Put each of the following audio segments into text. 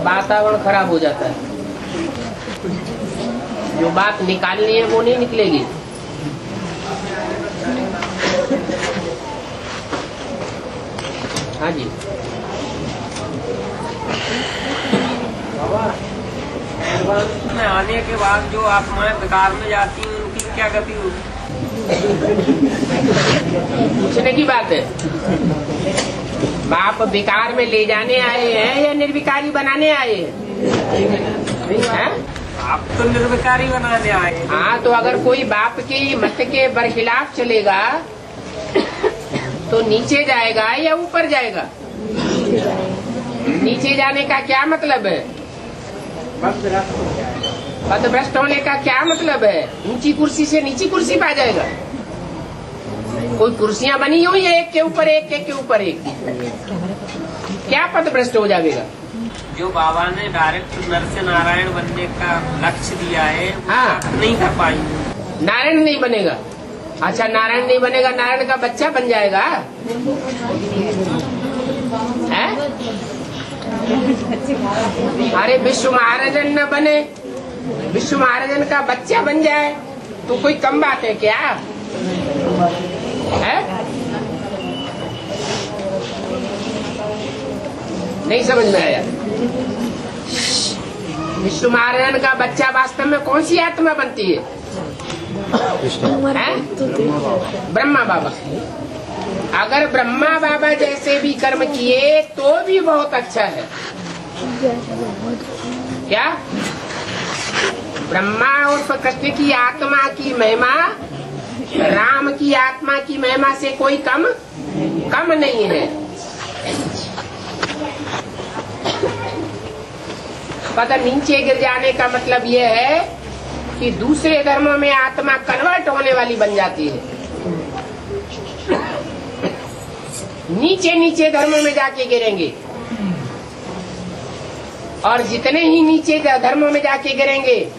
वातावरण खराब हो जाता है। जो बात निकालनी है वो नहीं निकलेगी। हाँ जी मैं आने के बाद जो आप मैं बेकार में जाती हूँ उनकी क्या गति होगी? पूछने की बात है। बाप बेकार में ले जाने आए हैं या निर्विकारी बनाने आए हैं? आप तो निर्विकारी बनाने आए। हाँ, तो अगर कोई बाप की मत के बरखिलाफ चलेगा तो नीचे जाएगा या ऊपर जाएगा? नीचे जाने का क्या मतलब है? पदभ्रष्ट होने का क्या मतलब है? ऊंची कुर्सी से नीची कुर्सी पे आ जाएगा। कोई कुर्सियां बनी हुई है एक के ऊपर एक, एक के ऊपर एक, क्या पदभ्रष्ट हो जाएगा? जो बाबा ने डायरेक्ट नर से नारायण बनने का लक्ष्य दिया है, हाँ, नहीं कर पाई। नारायण नहीं बनेगा। अच्छा, नारायण नहीं बनेगा, नारायण का बच्चा बन जाएगा है? अरे विश्व महाराजन न बने, विश्व महाराजन का बच्चा बन जाए तो कोई कम बात है क्या है? नहीं समझ में आया। विश्व महाराजन का बच्चा वास्तव में कौन सी आत्मा बनती है? ब्रह्मा बाबा। अगर ब्रह्मा बाबा जैसे भी कर्म किए तो भी बहुत अच्छा है। क्या ब्रह्मा और कृष्ण की आत्मा की महिमा राम की आत्मा की महिमा से कोई कम नहीं है। पता नीचे गिर जाने का मतलब ये है कि दूसरे धर्मों में आत्मा कन्वर्ट होने वाली बन जाती है। नीचे नीचे धर्मों में जाके गिरेंगे और जितने ही नीचे धर्मों में जाके गिरेंगे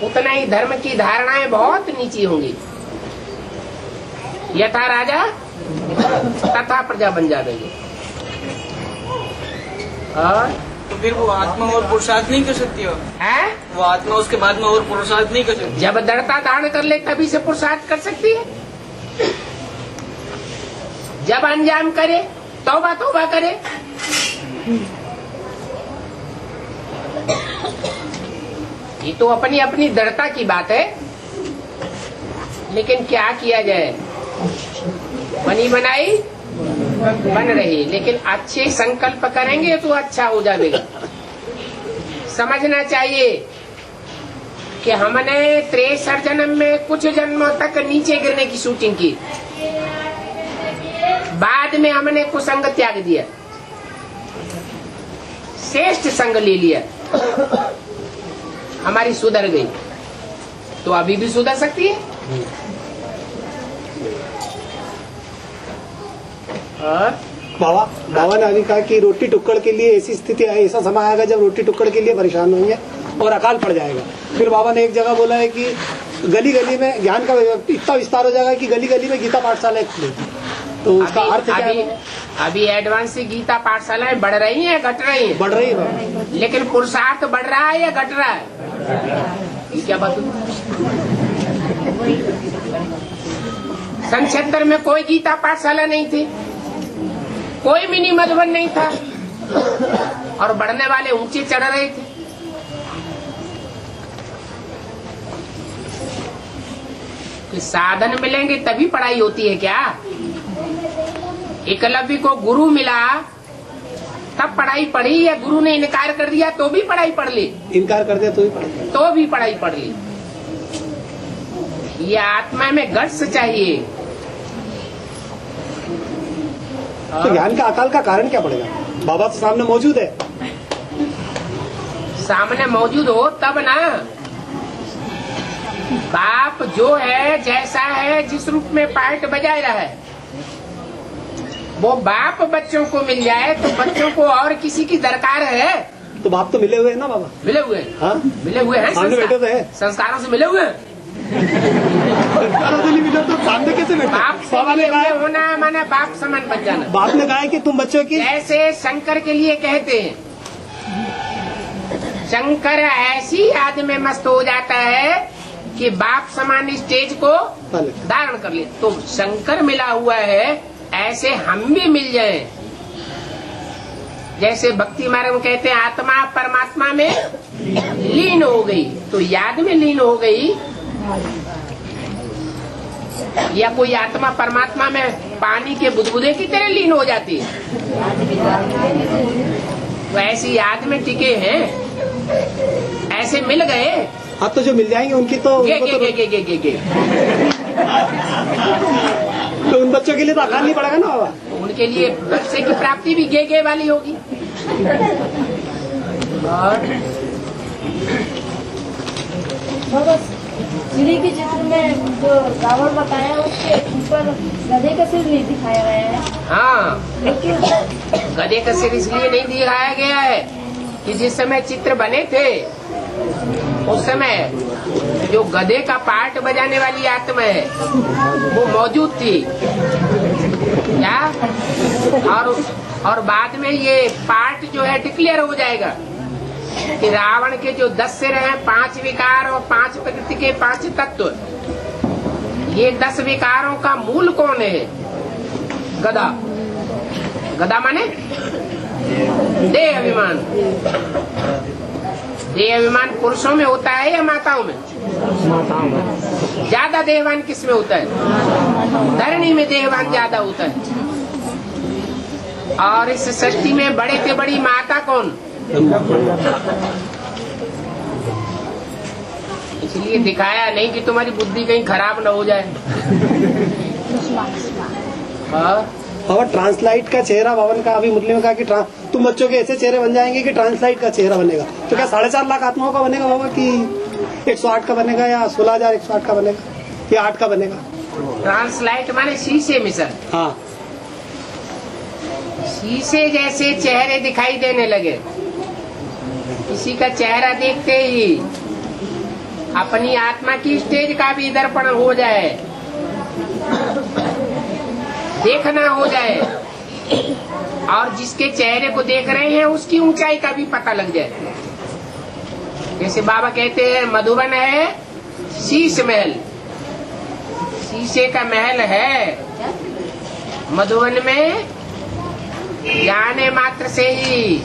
उतना ही धर्म की धारणाएं बहुत नीची होंगी। यथा राजा तथा प्रजा बन जाएंगे। और तो फिर वो आत्मा और पुरुषार्थ नहीं कर सकती हो? है वो आत्मा उसके बाद में और पुरुषार्थ नहीं कर सकती? जब दृढ़ता धारण कर ले तभी से पुरुषार्थ कर सकती है। जब अंजाम करे, तौबा तौबा करे। ये तो अपनी अपनी दृढ़ता की बात है, लेकिन क्या किया जाए? बनी बनाई बन रही, लेकिन अच्छे संकल्प करेंगे तो अच्छा हो जाएगा। समझना चाहिए कि हमने 63 जन्म में कुछ जन्मों तक नीचे गिरने की शूटिंग की, बाद में हमने कुसंग त्याग दिया, श्रेष्ठ संग ले लिया, हमारी सुधर गई। तो अभी भी सुधर सकती है। बाबा ने अभी कहा कि रोटी टुक्कड़ के लिए ऐसी स्थिति है, ऐसा समय आएगा जब रोटी टुक्कड़ के लिए परेशान होंगे और अकाल पड़ जाएगा। फिर बाबा ने एक जगह बोला है कि गली गली में ज्ञान का इतना विस्तार हो जाएगा कि गली गली में गीता पाठशाला खुलेगी। तो उसका अर्थ क्या है? अभी एडवांस से गीता पाठशालाएं बढ़ रही हैं, घट रही हैं? बढ़ रही है। लेकिन पुरुषार्थ बढ़ रहा है या घट रहा है? ये क्या बात? सन 76 में कोई गीता पाठशाला नहीं थी, कोई मिनी मधुबन नहीं था, और बढ़ने वाले ऊंचे चढ़ रहे थे। कि साधन मिलेंगे तभी पढ़ाई होती है क्या? एकलव्य को गुरु मिला तब पढ़ाई पढ़ी, या गुरु ने इनकार कर दिया तो भी पढ़ाई पढ़ ली? इनकार कर दिया तो भी पढ़ाई पढ़ ली। ये आत्मा में गट्स चाहिए। तो ज्ञान का अकाल का कारण क्या पड़ेगा? बाबा तो सामने मौजूद है। सामने मौजूद हो तब ना। बाप जो है, जैसा है, जिस रूप में पार्ट बजा रहा है, वो बाप बच्चों को मिल जाए तो बच्चों को और किसी की दरकार है? तो बाप तो मिले हुए हैं ना बाबा। मिले हुए हैं। हाँ? मिले हुए हैं। सामने बैठे तो है। संस्कारों से मिले हुए हैं। संस्कारों से नहीं मिले तो सामने कैसे बैठे? बाप से बाबा ने कहा होना माने बाप समान बन जाना। बाप ने कहा है कि तुम बच्चों की, ऐसे शंकर के लिए कहते हैं शंकर ऐसी याद में मस्त हो जाता है कि बाप समान स्टेज को धारण कर ले। तो शंकर मिला हुआ है, ऐसे हम भी मिल जाएं। जैसे भक्ति मार्ग में कहते हैं आत्मा परमात्मा में लीन हो गई, तो याद में लीन हो गई। या कोई आत्मा परमात्मा में पानी के बुदबुदे की तरह लीन हो जाती है, तो ऐसी याद में टिके हैं, ऐसे मिल गए। अब तो जो मिल जाएंगे उनकी तो तो उन बच्चों के लिए तो आसान नहीं पड़ेगा ना बाबा। उनके लिए बच्चे की प्राप्ति भी गे वाली होगी। और श्री के चित्र में जो रावण बताया उसके ऊपर गधे का सिर नहीं दिखाया गया है। हाँ, गधे का सिर इसलिए नहीं दिखाया गया है कि जिस समय चित्र बने थे उस समय जो गधे का पार्ट बजाने वाली आत्मा है वो मौजूद थी क्या, और बाद में ये पार्ट जो है डिक्लेयर हो जाएगा कि रावण के जो 10 सिर हैं, 5 विकार और 5 प्रकृति के 5 तत्व, ये 10 विकारों का मूल कौन है? गधा। गधा माने देह अभिमान। देह अभिमान पुरुषों में होता है या माताओं में? माताओं में। ज्यादा देहवान किस में होता है? धरणी में देहवान ज्यादा होता है। और इस सृष्टि में बड़े से बड़ी माता कौन? इसलिए दिखाया नहीं कि तुम्हारी बुद्धि कहीं खराब न हो जाए। और ट्रांसलाइट का चेहरा भवन का अभी मुरली में कहा कि तुम बच्चों के ऐसे चेहरे बन जाएंगे कि ट्रांसलाइट का चेहरा बनेगा। तो क्या 4.5 लाख आत्माओं का बनेगा बाबा कि 108 का बनेगा या 16,108 का बनेगा या 8 का बनेगा? ट्रांसलाइट माने शीशे में सर। हाँ, शीशे जैसे चेहरे दिखाई देने लगे। किसी का चेहरा देखते ही अपनी आत्मा की स्टेज का भी दर्पण हो जाए, देखना हो जाए, और जिसके चेहरे को देख रहे हैं उसकी ऊंचाई का भी पता लग जाए। जैसे बाबा कहते हैं मधुबन है शीश महल, शीशे का महल है। मधुबन में जाने मात्र से ही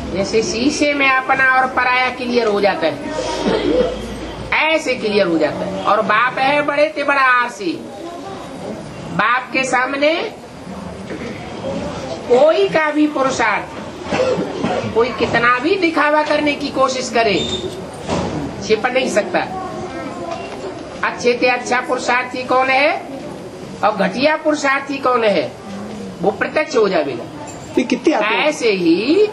जैसे शीशे में अपना और पराया क्लियर हो जाता है, ऐसे क्लियर हो जाता है। और बाप है बड़े से बड़ा आरसी, बाप के सामने कोई का भी पुरुषार्थ, कोई कितना भी दिखावा करने की कोशिश करे, छिप नहीं सकता। अच्छे से अच्छा पुरुषार्थी कौन है और घटिया पुरुषार्थी कौन है वो प्रत्यक्ष हो जाएगा। कितनी ऐसे ही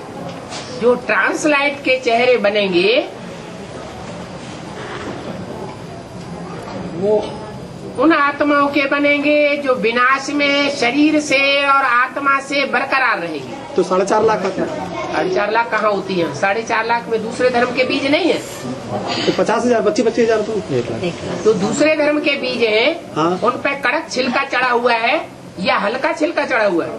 जो ट्रांसलाइट के चेहरे बनेंगे वो उन आत्माओं के बनेंगे जो विनाश में शरीर से और आत्मा से बरकरार रहेगी। तो 4.5 लाख का 4.5 लाख कहाँ होती है? 4.5 लाख में दूसरे धर्म के बीज नहीं है। तो 50,000 25,000 तो दूसरे धर्म के बीज हैं। हाँ। उन पे कड़क छिलका चढ़ा हुआ है या हल्का छिलका चढ़ा हुआ है?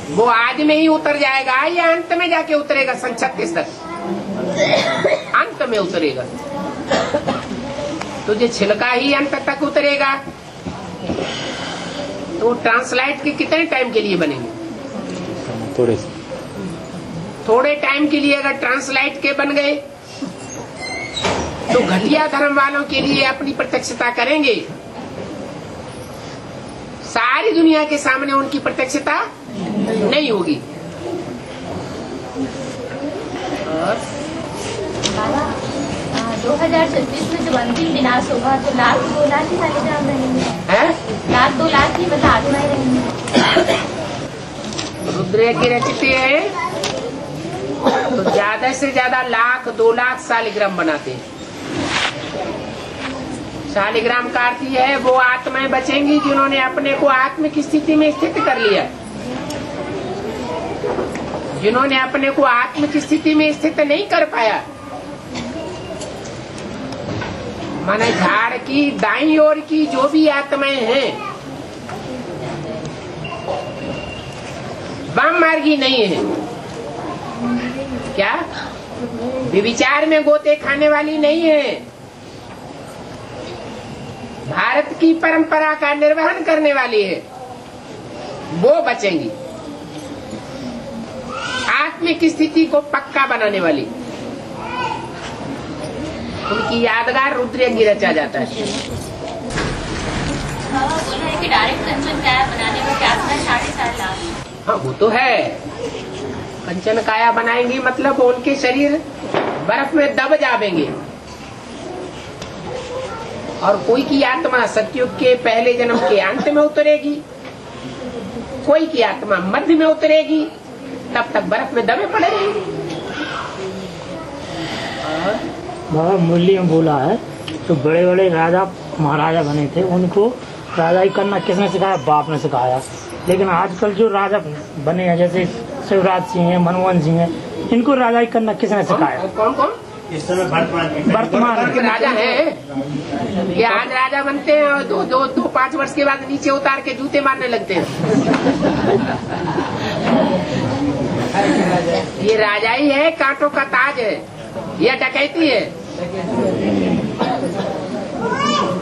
वो आज में ही उतर जाएगा या अंत में जाके उतरेगा? 36 तक अंत में उतरेगा। तो जो छिलका ही अंत तक उतरेगा तो ट्रांसलाइट के कितने टाइम के लिए बनेंगे? थोड़े टाइम के लिए अगर ट्रांसलाइट के बन गए तो घटिया धर्म वालों के लिए अपनी प्रत्यक्षता करेंगे। सारी दुनिया के सामने उनकी प्रत्यक्षता नहीं होगी। 2026 में जब अंतिम विनाश होगा तो 1,02 लाख ही शालिग्राम रहेंगे। 1,02 लाख ही मतलब आत्माएं रहेंगी। रुद्र की रचते हैं तो ज्यादा से ज्यादा 1,02 लाख शालिग्राम बनाते हैं। शालिग्राम का अर्थ यह है वो आत्माएं बचेंगी जिन्होंने अपने को आत्म की स्थिति में स्थित कर लिया, जिन्होंने अपने को आत्म की स्थिति में स्थित नहीं कर पाया। माने झाड़ की दाईं ओर की जो भी आत्माएं हैं वाम मार्गी नहीं है, क्या विचार में गोते खाने वाली नहीं है, भारत की परंपरा का निर्वहन करने वाली है, वो बचेंगी। आत्मिक स्थिति को पक्का बनाने वाली, उनकी यादगार रुद्रयज्ञ रचा जाता है। बाबा बोल रहे हैं कि डायरेक्ट कंचन काया बनाने में क्या 7.5 लाख। हाँ वो तो है, कंचन काया बनाएंगी मतलब उनके शरीर बर्फ में दब जाएंगे। और कोई की आत्मा सतयुग के पहले जन्म के अंत में उतरेगी, कोई की आत्मा मध्य में उतरेगी, तब तक बर्फ में दबे पड़े रहेंगे। बाबा मुरली में बोला है तो बड़े बड़े राजा महाराजा बने थे, उनको राजाई करना किसने सिखाया? बाप ने सिखाया। लेकिन आजकल जो राजा बने हैं जैसे शिवराज सिंह है, मनमोहन सिंह है, इनको राजाई करना किसने सिखाया? कौन कौन इस समय वर्तमान राजा है? ये आज राजा बनते हैं और दो 5 वर्ष के बाद नीचे उतार के जूते मारने लगते हैं। ये राजाई है, कांटों का ताज है, यह डकैती है।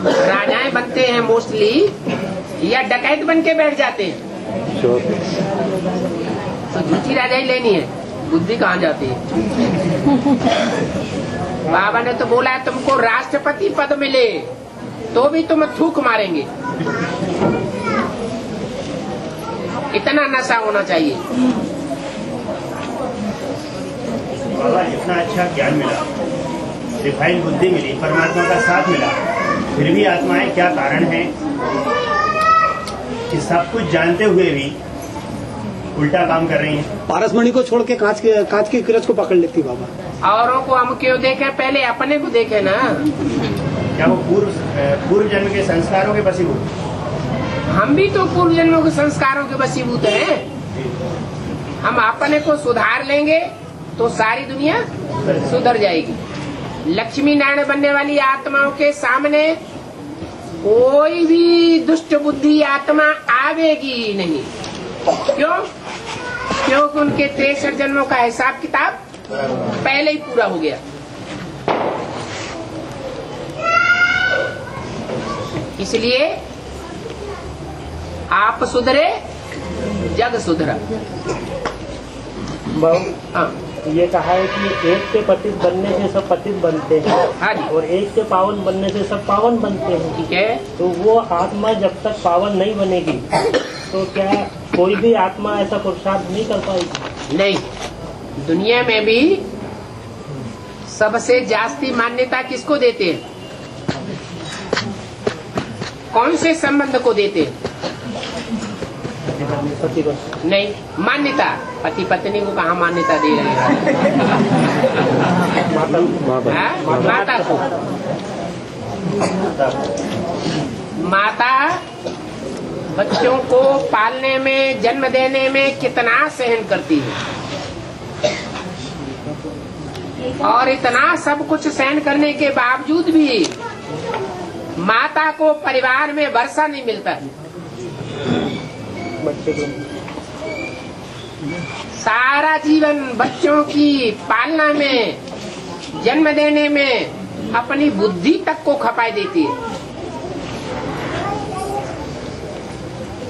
राजाएं बनते हैं मोस्टली, या डकैत बन के बैठ जाते हैं। तो झूठी राजाई लेनी है, बुद्धि कहाँ जाती है? बाबा ने तो बोला है तुमको राष्ट्रपति पद मिले तो भी तुम थूक मारेंगे, इतना नशा होना चाहिए। बाबा इतना अच्छा ज्ञान मिला, रिफाइन बुद्धि मिली, परमात्मा का साथ मिला, फिर भी आत्माएं क्या कारण है कि सब कुछ जानते हुए भी उल्टा काम कर रही हैं? पारसमणि को छोड़ के कांच की किरच को पकड़ लेती बाबा। औरों को हम क्यों देखें, पहले अपने को देखें ना। क्या वो पूर्व जन्म के संस्कारों के वशीभूत? हम भी तो पूर्व जन्मों के संस्कारों के वशीभूत हैं। हम अपने को सुधार लेंगे तो सारी दुनिया सुधर जाएगी। लक्ष्मी नारायण बनने वाली आत्माओं के सामने कोई भी दुष्ट बुद्धि आत्मा आवेगी नहीं। क्यों? क्योंकि उनके 63 जन्मों का हिसाब किताब पहले ही पूरा हो गया। इसलिए आप सुधरे, जग सुधरा। हाँ। ये कहा है कि एक के पतित बनने से सब पतित बनते हैं। हाँ जी। और एक के पावन बनने से सब पावन बनते हैं। ठीक है। तो वो आत्मा जब तक पावन नहीं बनेगी तो क्या कोई भी आत्मा ऐसा पुरुषार्थ नहीं कर पाएगी? नहीं, दुनिया में भी सबसे जास्ती मान्यता किसको देते हैं? कौन से संबंध को देते हैं? नहीं, मान्यता। पति पत्नी को कहाँ मान्यता दे रहे हैं? माता को। माता बच्चों को पालने में, जन्म देने में कितना सहन करती है, और इतना सब कुछ सहन करने के बावजूद भी माता को परिवार में वर्षा नहीं मिलता। सारा जीवन बच्चों की पालना में, जन्म देने में अपनी बुद्धि तक को खपाई देती है।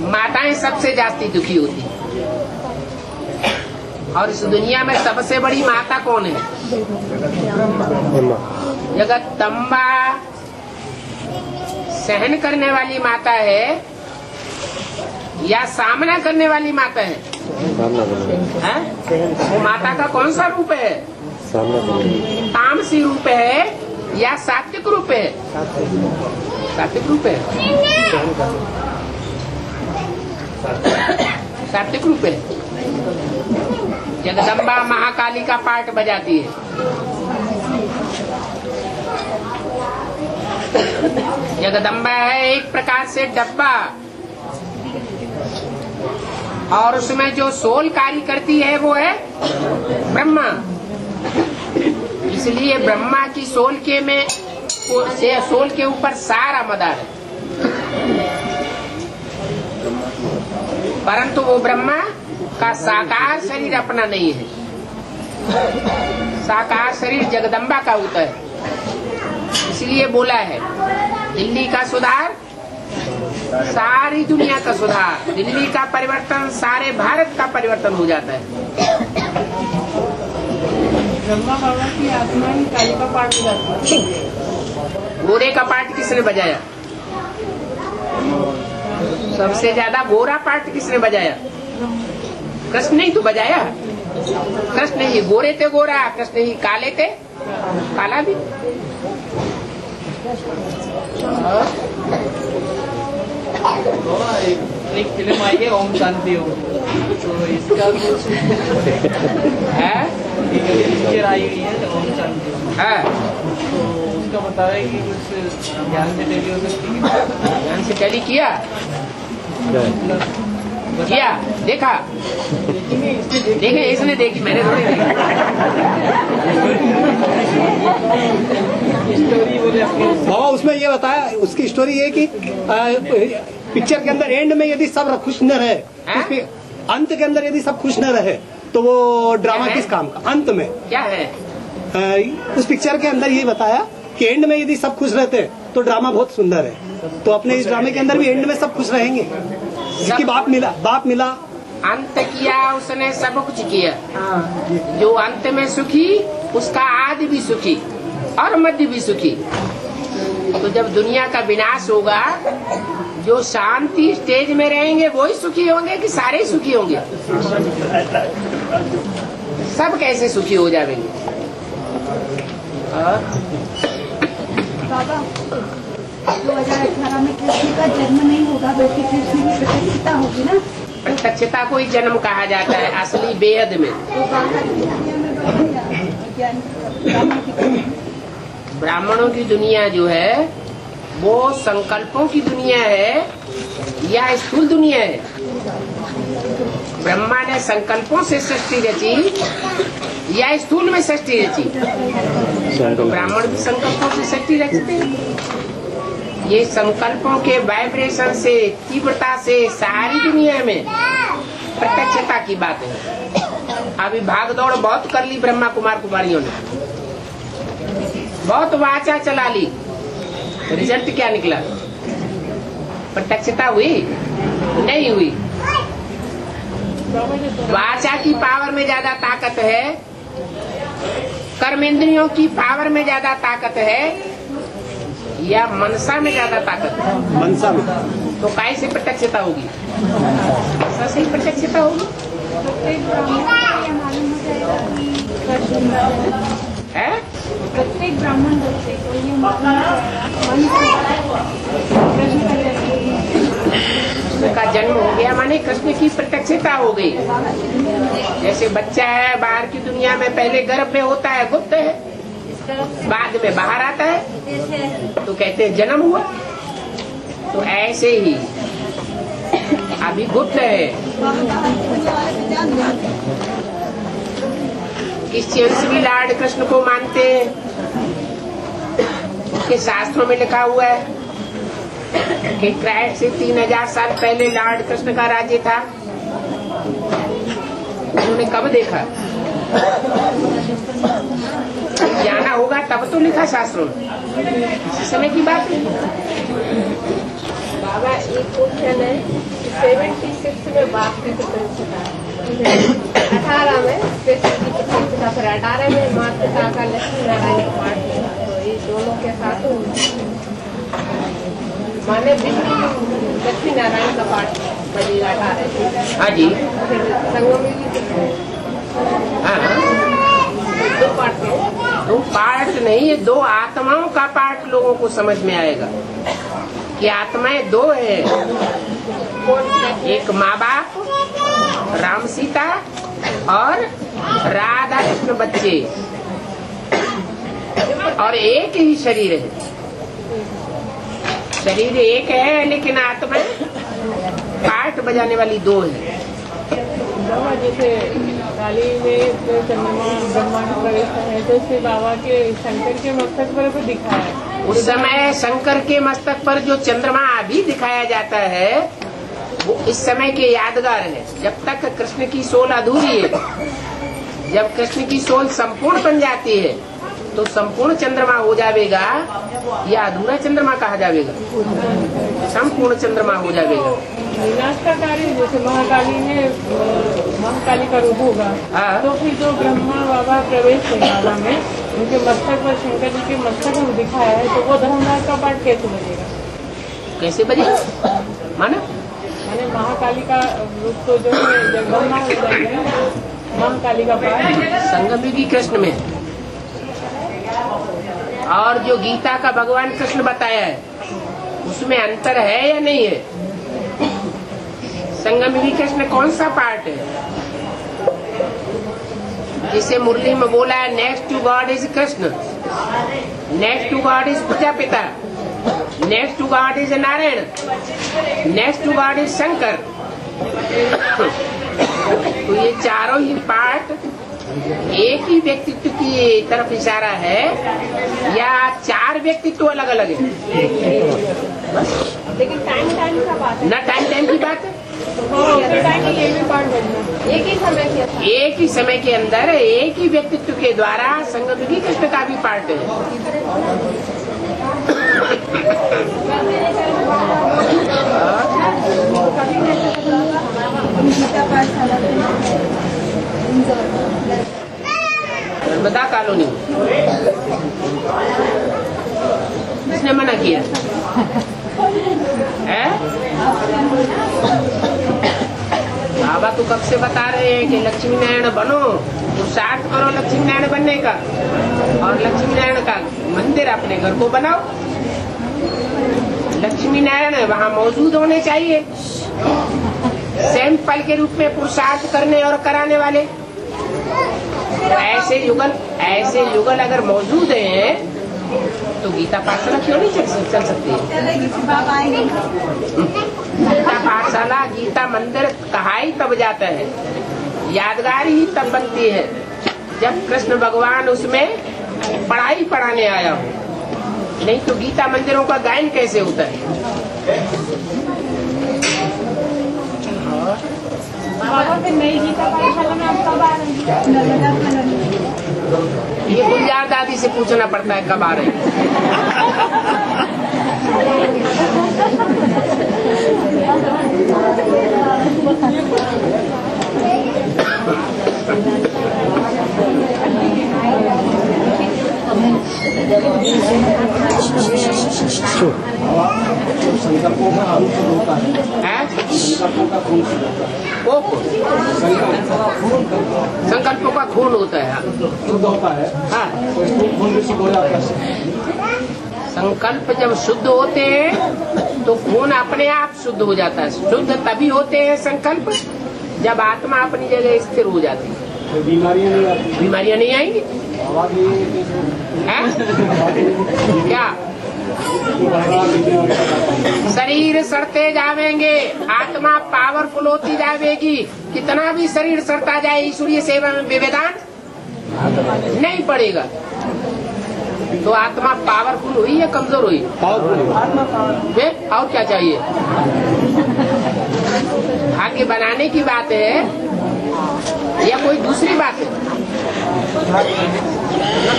माताएं सबसे जास्ती दुखी होती हैं। और इस दुनिया में सबसे बड़ी माता कौन है? जगदम्बा सहन करने वाली माता है या सामना करने वाली माता है? वो माता का कौन सा रूप है? तामसी रूप है या सात्विक रूप है? सात्विक रूप है। सात्विक रूप है। जगदम्बा महाकाली का पार्ट बजाती है। जगदम्बा है एक प्रकार से डब्बा, और उसमें जो सोल कार्य करती है वो है ब्रह्मा। इसलिए ब्रह्मा की सोल के ऊपर सारा मदार है। परंतु वो ब्रह्मा का साकार शरीर अपना नहीं है। साकार शरीर जगदम्बा का होता है, इसलिए बोला है दिल्ली का सुधार सारी दुनिया का सुधार, दिल्ली का परिवर्तन सारे भारत का परिवर्तन हो जाता है। ब्रह्मा बाबा की आत्मा ही काली का पाठ बजाती है। गोरे का पाठ किसने बजाया? सबसे ज्यादा गोरा पाठ किसने बजाया? कृष्ण ने ही तो बजाया। कृष्ण ही गोरे थे गोरा, कृष्ण ही काले थे काला भी। एक फिल्म आई है ओम शांति ओम, तो इसका कुछ है पिक्चर आई हुई है ओम शांति ओम, है तो उसका बता रहे कि कुछ ज्ञान से टेली हो सकती है। ध्यान से टैली किया देखा देखे इसने देखी, मैंने थोड़ी देखी। स्टोरी बोले अपनी बाबा उसमें ये बताया, उसकी स्टोरी ये कि पिक्चर के अंदर एंड में यदि सब खुश न रहे, उसके अंत के अंदर यदि सब खुश न रहे तो वो ड्रामा किस काम का? अंत में क्या है? उस पिक्चर के अंदर ये बताया कि एंड में यदि सब खुश रहते तो ड्रामा बहुत सुंदर है। तो अपने इस ड्रामे के अंदर भी एंड में सब खुश रहेंगे कि बाप मिला अंत किया उसने, सब कुछ किया। जो अंत में सुखी उसका आदि भी सुखी और मध्य भी सुखी। तो जब दुनिया का विनाश होगा, जो शांति स्टेज में रहेंगे वो ही सुखी होंगे कि सारे ही सुखी होंगे? सब कैसे सुखी हो जाएंगे? बाबा 2018 में कृष्ण का जन्म नहीं होगा बल्कि कृष्ण की प्रत्यक्षता होगी ना। प्रत्यक्षता को ही जन्म कहा जाता है असली बेहद में। ब्राह्मणों की दुनिया जो है वो संकल्पों की दुनिया है या स्थूल दुनिया है? ब्रह्मा ने संकल्पों से सृष्टि रची या स्थूल में सृष्टि रची? तो ब्राह्मण भी संकल्पों से सृष्टि रचते हैं। ये संकल्पों के वाइब्रेशन से, तीव्रता से सारी दुनिया में प्रत्यक्षता की बात है। अभी भागदौड़ बहुत कर ली ब्रह्मा कुमार कुमारियों ने, बहुत वाचा चला ली, रिजल्ट क्या निकला? प्रत्यक्षता हुई? नहीं हुई। वाचा की पावर में ज्यादा ताकत है, कर्मेंद्रियों की पावर में ज्यादा ताकत है या मनसा में ज्यादा ताकत है? मनसा में। तो काय से प्रत्यक्षता होगी? मनसा से ही प्रत्यक्षता होगी। है प्रत्येक ब्राह्मण बच्चे को ये कृष्ण का जन्म हो गया माने कृष्ण की प्रत्यक्षता हो गई। जैसे बच्चा है बाहर की दुनिया में पहले गर्भ में होता है, गुप्त है, बाद में बाहर आता है तो कहते हैं जन्म हुआ। तो ऐसे ही अभी गुप्त है। किस चीज भी लॉर्ड कृष्ण को मानते हैं कि शास्त्रों में लिखा हुआ है कि क्राइस्ट से 3000 साल पहले लॉर्ड कृष्ण का राज्य था। उन्होंने कब देखा? जाना होगा तब तो लिखा शास्त्रों में, इसी समय की बात है। बाबा एक क्वेश्चन है, 76 में बाप की प्रत्यक्षता, 18 में कृष्ण की प्रत्यक्षता, फिर 18 में माता का लक्ष्मी नारायण का पाठ है। तो ये दोनों के साथ माने विष्णु लक्ष्मी नारायण का पाठ बजेगा 18। हाँ जी, फिर संगम में हाँ दो पाठ है। दो पाठ नहीं है, दो आत्माओं का पाठ लोगों को समझ में आएगा कि आत्माएं दो है। एक माँ बाप राम सीता और राधा कृष्ण बच्चे, और एक ही शरीर है। शरीर एक है लेकिन आत्मा पाठ बजाने वाली दो है। बाबा जैसे काली में चंद्रमा ब्रह्मा का प्रवेश है तो इससे बाबा के शंकर के मस्तक पर भी दिखाया है। उस समय शंकर के मस्तक पर जो चंद्रमा अभी दिखाया जाता है वो इस समय के यादगार है। जब तक कृष्ण की सोल अधूरी है, जब कृष्ण की सोल संपूर्ण बन जाती है तो संपूर्ण चंद्रमा हो जाएगा या अधूरा चंद्रमा कहा जाएगा? संपूर्ण चंद्रमा हो जाएगा। विनाश का कार्य जैसे महाकाली ने महाकाली का रूप होगा, तो फिर जो ब्रह्मा बाबा प्रवेश है माला में, उनके मस्तक पर शंकर जी के मस्तक में दिखाया है, तो वो धर्मराज का पाठ कैसे बनेगा? कैसे बनेगा? माना महाकाली का रूप तो जो है जगदम्बा हो जाएगा, महाकाली का पाठ संगम युगी कृष्ण में, और जो गीता का भगवान कृष्ण बताया है उसमें अंतर है या नहीं है? संगम युगी कृष्ण कौन सा पार्ट है? जिसे मुरली में बोला है next to God is Krishna, next to God is Prajapita, next to God is Narayan, next to God is Shankar. तो ये चारों ही पार्ट एक ही व्यक्तित्व की तरफ इशारा है या चार व्यक्तित्व अलग अलग है? लेकिन टाइम का बात है ना, टाइम की बात है। एक ही समय के अंदर एक ही व्यक्तित्व के द्वारा संगम युगी कृष्ण का भी पार्ट है। नर्मदा कॉलोनी किसने मना किया है? बाबा तो कब से बता रहे हैं कि लक्ष्मी नारायण बनो, पुरुषार्थ करो लक्ष्मी नारायण बनने का, और लक्ष्मी नारायण का मंदिर अपने घर को बनाओ। लक्ष्मी नारायण वहाँ मौजूद होने चाहिए, सैंपल के रूप में पुरुषार्थ करने और कराने वाले। ऐसे युगल अगर मौजूद हैं तो गीता पाठशाला क्यों नहीं चल सकती? गीता पाठशाला, गीता मंदिर कहा ही तब जाता है, यादगार ही तब बनती है जब कृष्ण भगवान उसमें पढ़ाई पढ़ाने आया हो, नहीं तो गीता मंदिरों का गायन कैसे होता है? नई गीता पाठशाला में आप कब आ रहे हैं? ये गुलजार दादी से पूछना पड़ता है कब आ रहे हैं। संकल्पों का खून होता है। हाँ, संकल्प जब शुद्ध होते हैं तो खून अपने आप शुद्ध हो जाता है। शुद्ध तभी होते हैं संकल्प जब आत्मा अपनी जगह स्थिर हो जाती है। बीमारियां नहीं आएंगी। क्या शरीर सड़ते जावेंगे, आत्मा पावरफुल होती जाएगी। कितना भी शरीर सड़ता जाए, ईश्वरीय सेवा में विवेदान नहीं पड़ेगा। तो आत्मा पावरफुल हुई या कमजोर हुई? पावरफुल। और क्या चाहिए? भाग्य बनाने की बात है या कोई दूसरी बात है?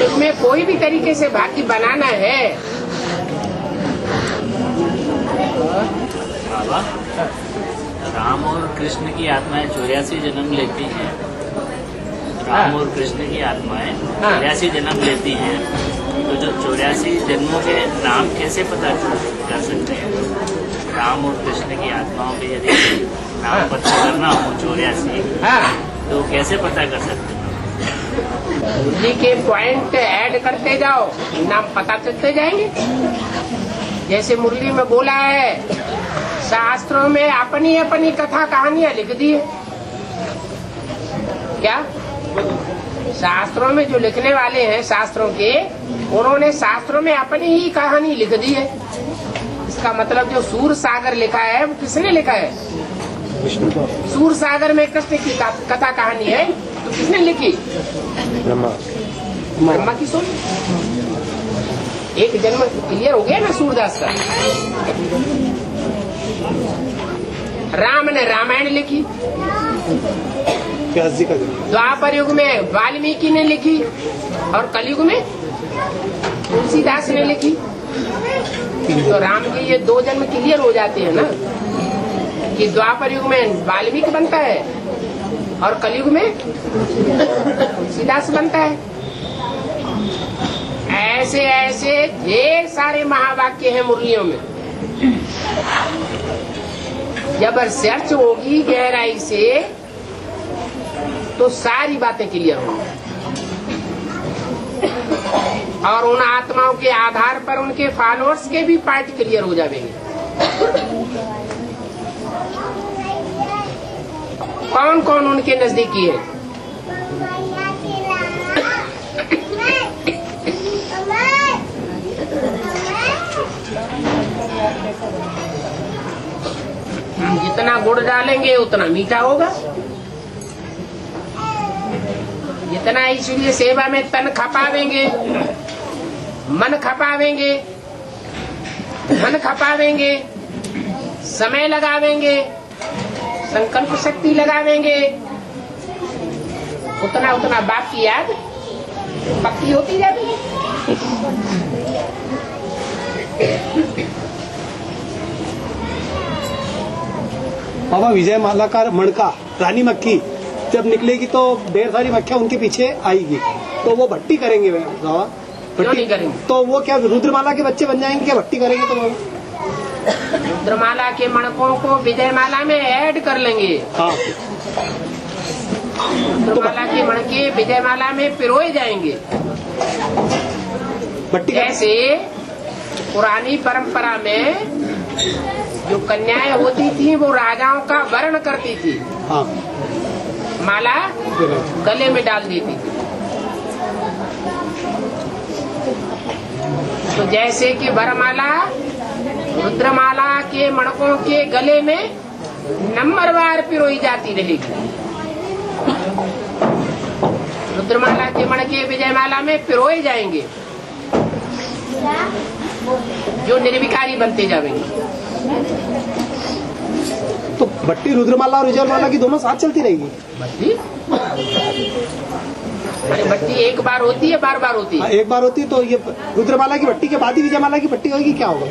इसमें कोई भी तरीके से भाग्य बनाना है। बाबा, राम और कृष्ण की आत्माएं 84 जन्म लेती हैं। राम और कृष्ण की आत्माएं 84 जन्म लेती हैं। तो जो 84 जन्मों के नाम कैसे पता कर सकते हैं? राम और कृष्ण की आत्माओं के यदि नाम पता करना हो 84, तो कैसे पता कर सकते हैं? जी के पॉइंट ऐड करते जाओ, नाम पता चलते जाएंगे। जैसे मुरली में बोला है, शास्त्रों में अपनी अपनी कथा कहानियां लिख दी है। क्या शास्त्रों में जो लिखने वाले हैं शास्त्रों के, उन्होंने शास्त्रों में अपनी ही कहानी लिख दी है। इसका मतलब जो सूर सागर लिखा है वो किसने लिखा है? सूर सागर में कृष्ण की कथा कहानी है, तो किसने लिखी? ब्रह्मा की सोच। एक जन्म क्लियर हो गया ना सूरदास का। राम ने रामायण लिखी, व्यास जी का जन्म। द्वापर युग में वाल्मीकि ने लिखी और कलयुग में तुलसीदास ने लिखी। तो राम के ये 2 जन्म क्लियर हो जाते हैं ना, कि द्वापर युग में वाल्मीकि बनता है और कलयुग में तुलसीदास बनता है। ऐसे ऐसे ढेर सारे महावाक्य हैं मुरलियों में। जब सर्च होगी गहराई से तो सारी बातें क्लियर होंगी और उन आत्माओं के आधार पर उनके फॉलोअर्स के भी पार्ट क्लियर हो जाएंगे। कौन कौन उनके नजदीकी है। जितना गुड़ डालेंगे उतना मीठा होगा। जितना इसलिए सेवा में तन खपावेंगे, मन खपावेंगे, धन खपावेंगे, समय लगावेंगे, संकल्प शक्ति लगावेंगे, उतना उतना बाप की याद पक्की होती जाती है। बाबा विजय माला का मणका रानी मक्खी जब निकलेगी तो ढेर सारी मक्खियां उनके पीछे आएगी, तो वो भट्टी करेंगे बाबा। क्यों नहीं करेंगे? तो वो क्या रुद्रमाला के बच्चे बन जाएंगे क्या भट्टी करेंगे? तो रुद्रमाला के मणकों को विजय माला में ऐड कर लेंगे। हाँ, रुद्रमाला के मणके विजय माला में पिरोए जाएंगे। भट्टी जैसे पुरानी परंपरा में जो कन्याएं होती थी वो राजाओं का वर्ण करती थी। हाँ, माला गले में डाल देती थी। तो जैसे कि वरमाला रुद्रमाला के मणकों के गले में नंबरवार पिरोई जाती रहेगी। रुद्रमाला के मणके विजयमाला में पिरोए जाएंगे जो निर्विकारी बनते जाएंगे। तो भट्टी रुद्रमाला और विजयमाला की दोनों साथ चलती रहेगी? भट्टी अरे भट्टी एक बार होती है, बार बार होती है। एक बार होती है। तो ये रुद्रमाला की भट्टी के बाद ही विजयमाला की भट्टी होगी, क्या होगा?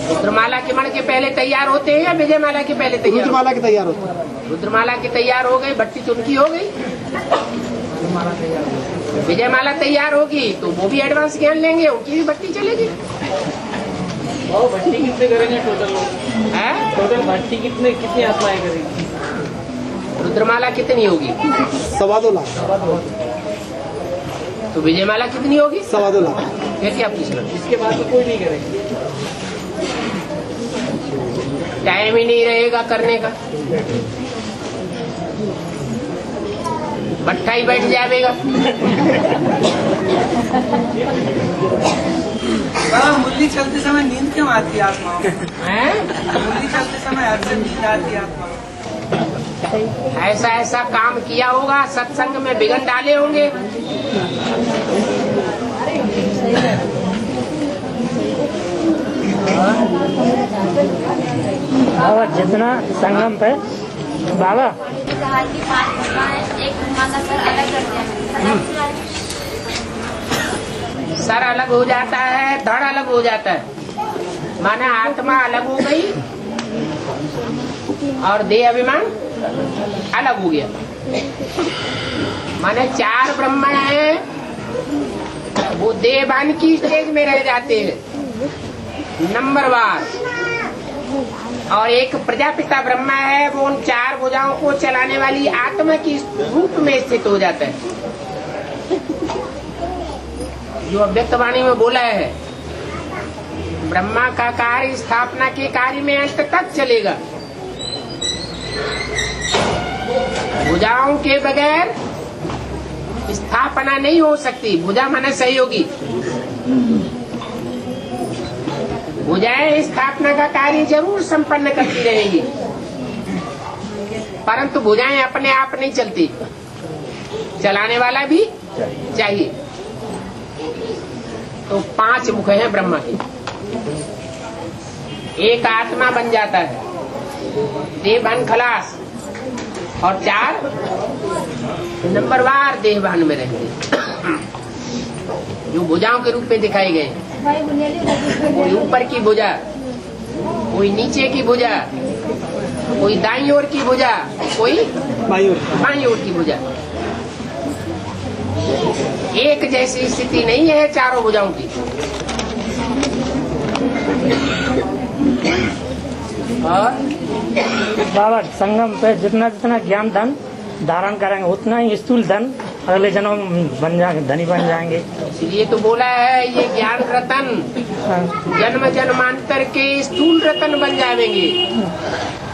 रुद्रमाला के मण के पहले तैयार होते हैं या विजयमाला के पहले तैयार? रुद्रमाला के तैयार होते हैं। रुद्रमाला की तैयार हो गई, भट्टी तो उनकी हो गई। विजयमाला तैयार होगी तो वो भी एडवांस ज्ञान लेंगे, उनकी भी भट्टी चलेगी। भट्टी कितने करेंगे टोटल लोग? टोटल भट्टी कितनी आत्माएं करेंगी? रुद्रमाला कितनी होगी? 2.25 लाख। तो विजयमाला कितनी होगी? 2.25 लाख। फिर क्या पूछ रहे? इसके बाद तो कोई नहीं करेंगे। टाइम ही नहीं रहेगा करने का, भट्टा ही बैठ जाएगा। मुरली चलते समय नींद क्यों आती है आत्माओं को? मुरली चलते समय हर नींद आती है आत्मा। ऐसा ऐसा काम किया होगा, सत्संग में बिगड़ डाले होंगे। बाबा जितना संगम पे बाबा सर अलग हो जाता है, धड़ अलग हो जाता है, माने आत्मा अलग हो गई और देह अभिमान अलग हो गया। माने 4 ब्रह्म हैं, वो देहभान की स्टेज में रह जाते हैं नंबरवार, और एक प्रजापिता ब्रह्मा है, वो उन 4 भुजाओं को चलाने वाली आत्मा की रूप में स्थित हो जाता है। जो अव्यक्त वाणी में बोला है, ब्रह्मा का कार्य स्थापना के कार्य में अंत तक चलेगा। भुजाओं के बगैर स्थापना नहीं हो सकती। भुजा माने सहयोगी। भुजाएं स्थापना का कार्य जरूर संपन्न करती रहेंगी, परंतु भुजाएं अपने आप नहीं चलती, चलाने वाला भी चाहिए। तो 5 मुख हैं ब्रह्मा के। एक आत्मा बन जाता है, देहभान खलास, और 4 नंबरवार देहभान में रहेंगे, जो भुजाओं के रूप में दिखाई गए। कोई ऊपर की भुजा, कोई नीचे की भुजा, कोई दाईं ओर की भुजा, कोई बाईं ओर की भुजा। एक जैसी स्थिति नहीं है चारों भुजाओं की। और बाबा संगम पे जितना जितना ज्ञान धन धारण करेंगे उतना ही स्थूल धन अगले जन्म बन जाएंगे, धनी बन जाएंगे। इसलिए तो बोला है ये ज्ञान रतन जन्म जन्मांतर के स्थूल रतन बन जाएंगे।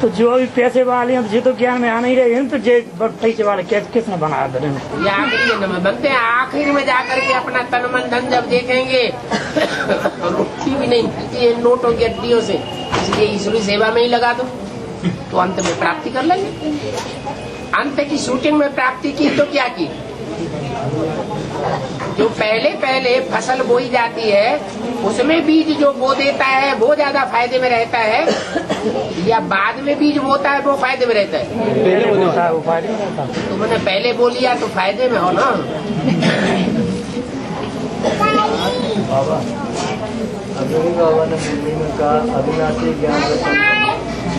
तो जो भी पैसे वाले हैं तो ज्ञान में आना ही रहे, तो जे पैसे वाले किसने बनाया धन? ये आखिरी जन्म में बनते हैं। आखिर में जाकर के अपना तन मन धन जब देखेंगे रुकती भी नहीं मिलती है नोटों की अड्डियों से, इसलिए ईश्वरी सेवा में ही लगा दो तो अंत में प्राप्ति कर लेंगे। अंत की शूटिंग में प्राप्ति की तो क्या की? जो पहले फसल बोई जाती है उसमें बीज जो बो देता है वो ज्यादा फायदे में रहता है, या बाद में बीज बोता है वो फायदे में रहता है? पहले बोता है वो फायदे में रहता है। तो मैंने पहले बोल लिया तो फायदे में हो ना। बाबा बाबा ने मुरली में कहा अविनाशी ज्ञान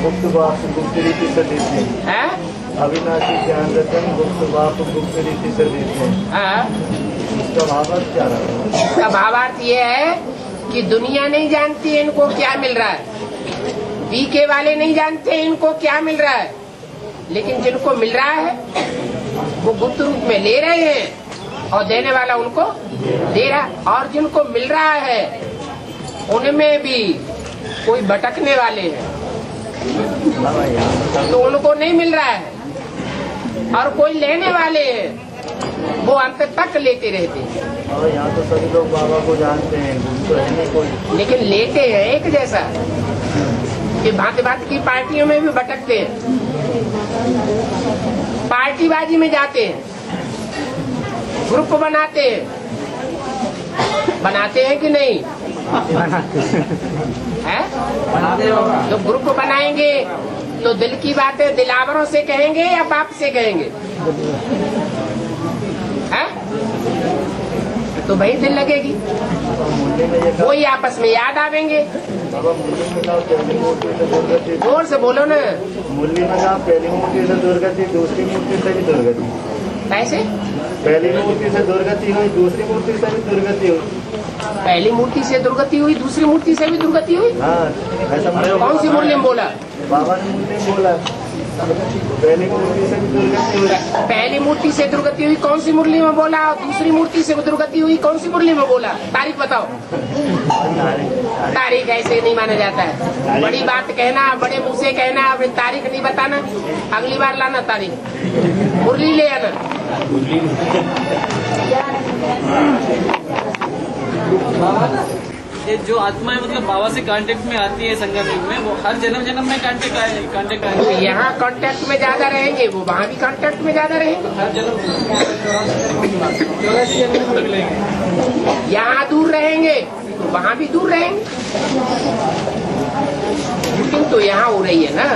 गुप्त बाप गुप्त रीति से देते हैं। अविनाशी ज्ञान रतन गुप्त बाप गुप्त रीति से देते हैं। इसका भावार्थ क्या रहा? इसका भावार्थ ये है कि दुनिया नहीं जानती इनको क्या मिल रहा है, बीके वाले नहीं जानते इनको क्या मिल रहा है, लेकिन जिनको मिल रहा है वो गुप्त रूप में ले रहे हैं और देने वाला उनको दे रहा। और जिनको मिल रहा है उनमें भी कोई भटकने वाले हैं तो उनको नहीं मिल रहा है, और कोई लेने वाले हैं वो अंत तक लेते रहते हैं। और यहाँ तो सभी लोग बाबा को जानते हैं तो है नहीं कोई, लेकिन लेते हैं एक जैसा कि भांति भांति की पार्टियों में भी भटकते हैं, पार्टीबाजी में जाते हैं, ग्रुप बनाते हैं कि नहीं? है? तो ग्रुप बनाएंगे तो दिल की बातें दिलावरों से कहेंगे या बाप से कहेंगे? है? तो भाई दिल लगेगी, वही आपस में याद आवेंगे। जोर से बोलो ना। मुरली में कहा पहली मूर्ति से दुर्गति दूसरी मूर्ति से भी दुर्गति। कैसे? पहली मूर्ति से दुर्गति हुई दूसरी मूर्ति से भी दुर्गति हुई। पहली मूर्ति से दुर्गति हुई दूसरी मूर्ति से भी दुर्गति हुई? हाँ, ऐसा कौन सी मुरली में बोला? बाबा ने मुरली में बोला पहली मूर्ति से भी दुर्गति हुई। पहली मूर्ति से दुर्गति हुई कौन सी मुरली में बोला? और दूसरी मूर्ति से दुर्गति हुई कौन सी मुरली में बोला? तारीख बताओ। तारीख ऐसे नहीं माना जाता है। बड़ी बात कहना, बड़े मुंह से कहना, अपनी तारीख नहीं बताना। अगली बार लाना तारीख, मुरली ले आना। ये जो आत्माएं मतलब बाबा से कांटेक्ट में आती है संगम युग में, वो हर जन्म में कांटेक्ट आएगी। यहाँ कांटेक्ट में ज्यादा रहेंगे, वो वहाँ भी कांटेक्ट में ज्यादा रहेंगे। हर जन्म यहाँ दूर रहेंगे तो वहाँ भी दूर रहेंगे। शूटिंग तो यहाँ हो रही है ना,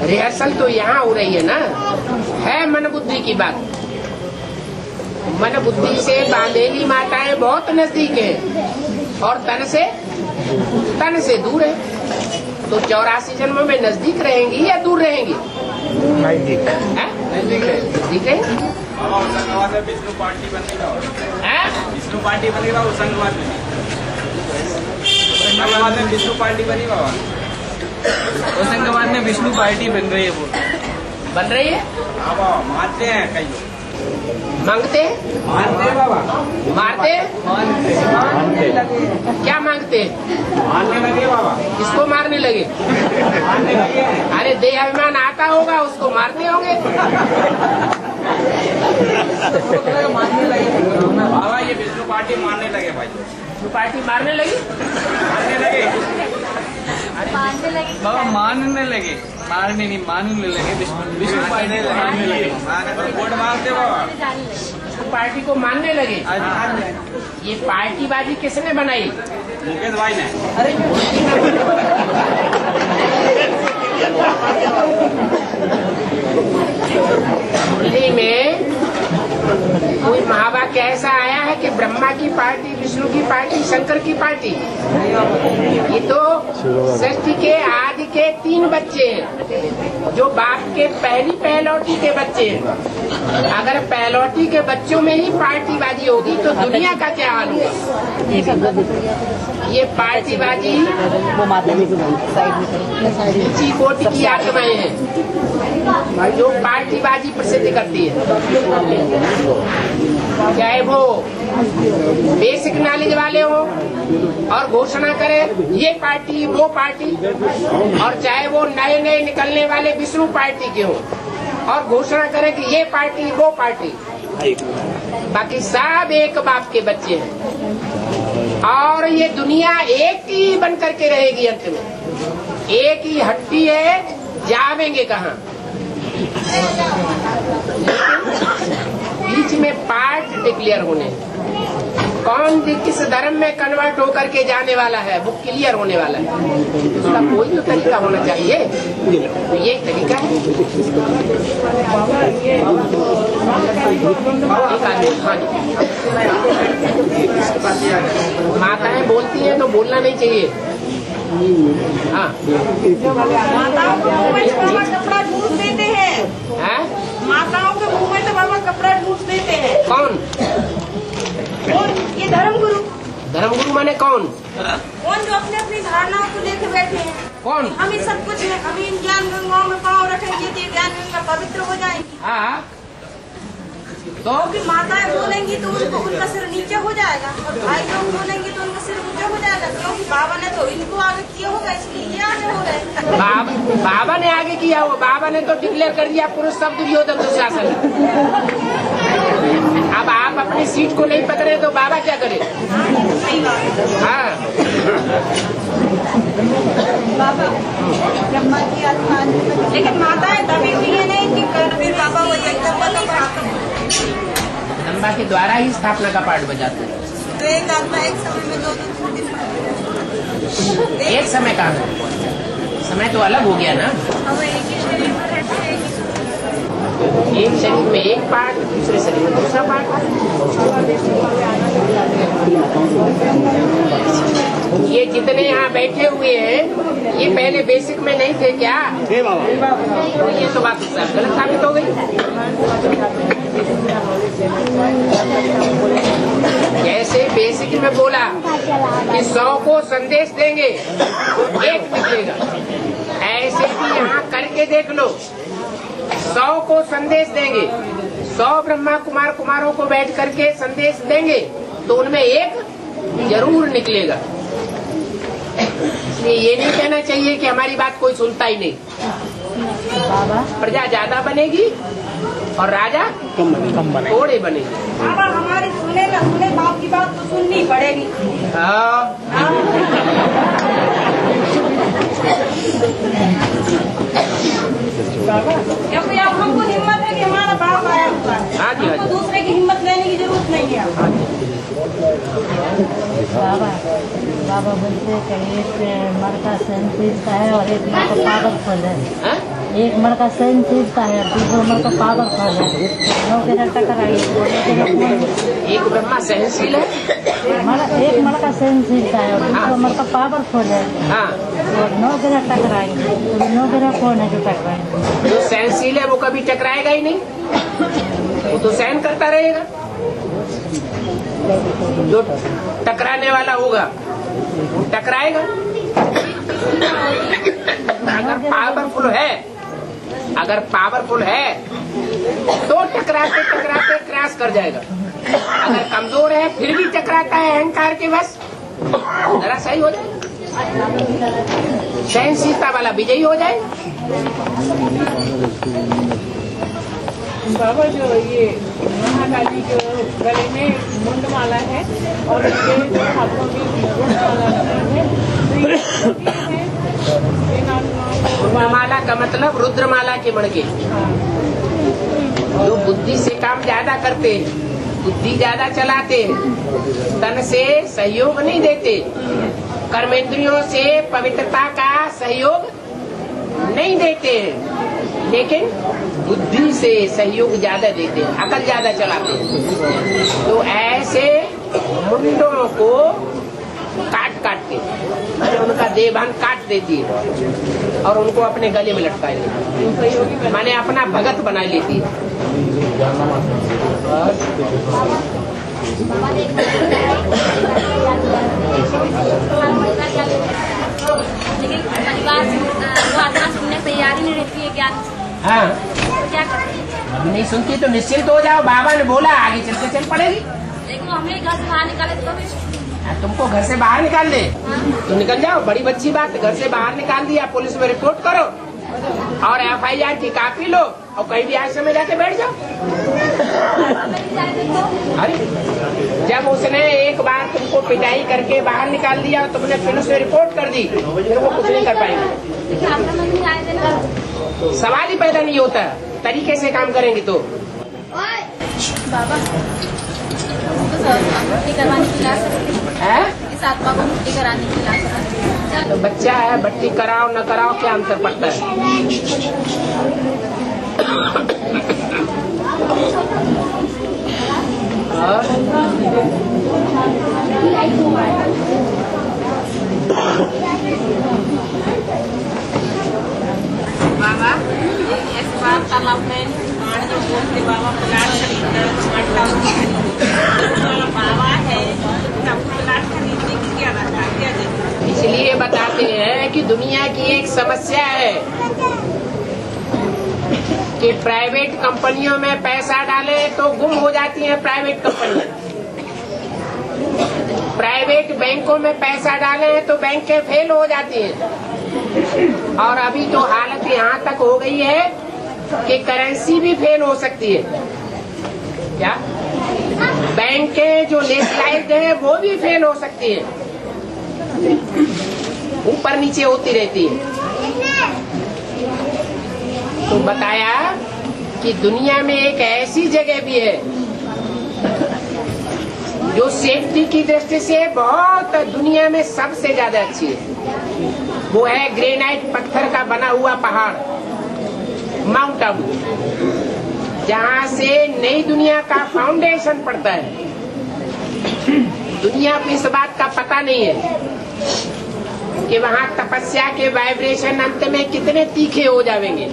रिहर्सल तो यहाँ हो रही है ना। है मन बुद्धि की बात। मन बुद्धि से बांधेली माताएं बहुत नजदीक है और तन से दूर है। तो 84 जन्म में नजदीक रहेंगी या दूर रहेंगी? नजदीक रहेंगी। विष्णु पार्टी बनेगा, विष्णु पार्टी बनेगा वो संघवाद में। संघवाद में विष्णु पार्टी बनी बाबा, वो संघवाद में विष्णु पार्टी बन रही है। वो बन रही है। हाँ बाबा, मानते हैं कई लोग। मांगते? मानते बाबा। मारते? मानते लगे। क्या मांगते? मारने लगे बाबा। किसको मारने लगे? मारने लगे। अरे देह अभिमान आता होगा उसको मारते होंगे। मारने लगे बाबा, ये विष्णु पार्टी मारने लगे भाई। विष्णु पार्टी मारने लगी? मारने लगे बाबा, मारने लगे। मारने नहीं, मानने लगे। विष्णु पार्टी मारने लगे। वोट मारते बाबा, विष्णु पार्टी को मानने लगे। ये पार्टीबाजी किसने बनाई? मुकेश भाई ने। अरे मुरली में कोई महावाक्य ऐसा आया है कि ब्रह्मा की पार्टी, विष्णु की पार्टी, शंकर की पार्टी? ये तो सृष्टि के आदि के 3 बच्चे हैं जो बाप के पहली पहलौटी के बच्चे हैं। अगर पहलौटी के बच्चों में ही पार्टीबाजी होगी तो दुनिया का क्या हाल होगा? ये पार्टीबाजी नीची कोटि की आत्माएं हैं जो पार्टीबाजी प्रसिद्ध करती है। चाहे वो बेसिक नॉलेज वाले हो और घोषणा करे ये पार्टी वो पार्टी, और चाहे वो नए नए निकलने वाले विष्णु पार्टी के हो और घोषणा करे कि ये पार्टी वो पार्टी, बाकी सब एक बाप के बच्चे हैं। और ये दुनिया एक ही बन करके रहेगी, अंत में एक ही हट्टी है, जावेंगे कहाँ? बीच में पार्ट डिक्लेयर होने, कौन किस धर्म में कन्वर्ट होकर के जाने वाला है वो क्लियर होने वाला है। उसका कोई तो तरीका होना चाहिए, तो ये तरीका है। माताएं बोलती हैं तो बोलना नहीं चाहिए। हाँ, माताओं के मुंह में तो बाबा कपड़ा ढूंढ देते हैं। माताओं के मुंह में तो बाबा कपड़ा ढूंढ देते हैं। कौन? ये धर्मगुरु। धर्मगुरु माने कौन? कौन जो अपने अपनी धारणाओं को लेके बैठे हैं। कौन? हम ही सब कुछ है, हम इन ज्ञान गंगाओं में पाँव रखेंगे तो ज्ञान गंगा पवित्र हो जाएगी। हाँ, तो माताएं बोलेंगी तो उनका सिर नीचे हो जाएगा, और भाई लोग बोलेंगे तो उनका सिर ऊंचा हो जाएगा, क्योंकि बाबा ने तो इनको आगे किया होगा, इसलिए ये आगे हो गए। बाबा ने आगे किया हो, बाबा ने तो डिक्लेयर कर दिया पुरुष सब दुर्योधन दुशासन। अब आप अपनी सीट को नहीं पकड़े तो बाबा क्या करे? हाँ, बाबा ब्रह्मा की आत्मा, लेकिन माताएं दबी हुई है नहीं कि फिर बाबा वो ब्रह्मा के द्वारा ही स्थापना का पाठ बजाते हैं। तो एक आत्मा एक समय में दो एक समय का समय तो अलग हो गया ना। एक शरीर में एक पार्ट, दूसरे शरीर में दूसरा पार्ट। ये जितने यहाँ बैठे हुए हैं ये पहले बेसिक में नहीं थे क्या? ये तो बात गलत साबित हो गई। जैसे बेसिक में बोला कि 100 को संदेश देंगे एक निकलेगा, ऐसे भी यहाँ करके देख लो। 100 को संदेश देंगे, 100 ब्रह्मा कुमार कुमारों को बैठ करके संदेश देंगे तो उनमें एक जरूर निकलेगा। इसलिए ये नहीं कहना चाहिए कि हमारी बात कोई सुनता ही नहीं। प्रजा ज्यादा बनेगी और राजा कम बनेगी, थोड़े बनेगी। बाबा हमारी सुने बाप की बात तो सुननी पड़ेगी। क्योंकि अब हमको हिम्मत है कि हमारा बाप आया हुआ है, हमको दूसरे की हिम्मत लेने की जरूरत नहीं है। बाबा बोलते हैं कि एक मर का सेंसिस का है और एक मर का पावरफुल है। एक मर का सेंसिस का है, दूसरा मर का पावरफुल है। एक ब्रह्मा सहनशील है, एक मर का सेंसिस का है और दूसरा मर का पावरफुल है। और 9 ग्रह टकराएंगे, तो 9 ग्रह कौन है जो टकराएंगे? जो सहनशील है वो कभी टकराएगा ही नहीं, वो तो सहन करता रहेगा। जो टकराने वाला होगा वो टकराएगा। अगर पावरफुल है तो टकराते टकराते क्रैश कर जाएगा। अगर कमजोर है फिर भी टकराता है अहंकार के बस, जरा सही हो जाए, सहनशीलता वाला विजयी हो जाए। बाबा जो ये महाकाली के गले में मुंड माला है और उनके जो हाथों में मुंड माला है, रुद्रमाला का मतलब रुद्रमाला के मणके, जो बुद्धि से काम ज्यादा करते हैं, बुद्धि ज्यादा चलाते हैं, तन से सहयोग नहीं देते, कर्मेंद्रियों से पवित्रता का सहयोग नहीं देते हैं, लेकिन बुद्धि से सहयोग ज्यादा देते हैं, अकल ज्यादा चलाते हैं। तो ऐसे मुंडों को काट के उनका देहभान काट देती है और उनको अपने गले में लटका लेती है, माने अपना भगत बना लेती है। लेकिन परिवार वो आत्मा सुनने तैयारी नहीं रहती है ज्ञान। हाँ, क्या करते? नहीं सुनती तो निश्चिंत हो जाओ, बाबा ने बोला आगे चल के चल पड़ेगी। लेकिन हमें घर से बाहर निकाले तो भी तुमको घर से बाहर निकाल दे तो निकल जाओ, बड़ी अच्छी बात। घर से बाहर निकाल दिया, पुलिस में रिपोर्ट करो और FIR की कॉपी लो और कहीं भी आश्रम में जाके बैठ जाओ। अरे जब उसने एक बार तुमको पिटाई करके बाहर निकाल दिया, तुमने पुलिस में रिपोर्ट कर दी, फिर वो कुछ नहीं कर पाएंगे। सवाल ही पैदा नहीं होता, तरीके से काम करेंगे तो। बाबा मुक्ति करवाने की लाश है, इस आत्मा को मुक्ति कराने की लाश है। तो बच्चा है, बट्टी कराओ न कराओ क्या अंतर पड़ता है? बाबा इस बार तालाब में बोलते बाबा प्लाट बाबा है प्लाट खरीदने की क्या रखा क्या जरूरत? इसलिए बताते हैं कि दुनिया की एक समस्या है कि प्राइवेट कंपनियों में पैसा डाले तो गुम हो जाती हैं प्राइवेट कंपनियां। प्राइवेट बैंकों में पैसा डाले तो बैंकें फेल हो जाती हैं। और अभी तो हालत यहाँ तक हो गई है कि करेंसी भी फेल हो सकती है। क्या बैंकें जो नेशनलाइज्ड है वो भी फेल हो सकती है, ऊपर नीचे होती रहती है। तो बताया कि दुनिया में एक ऐसी जगह भी है जो सेफ्टी की दृष्टि से बहुत दुनिया में सबसे ज्यादा अच्छी है। वो है ग्रेनाइट पत्थर का बना हुआ पहाड़ माउंट आबू, जहाँ से नई दुनिया का फाउंडेशन पड़ता है। दुनिया को इस बात का पता नहीं है कि वहाँ तपस्या के वाइब्रेशन अंत में कितने तीखे हो जाएंगे।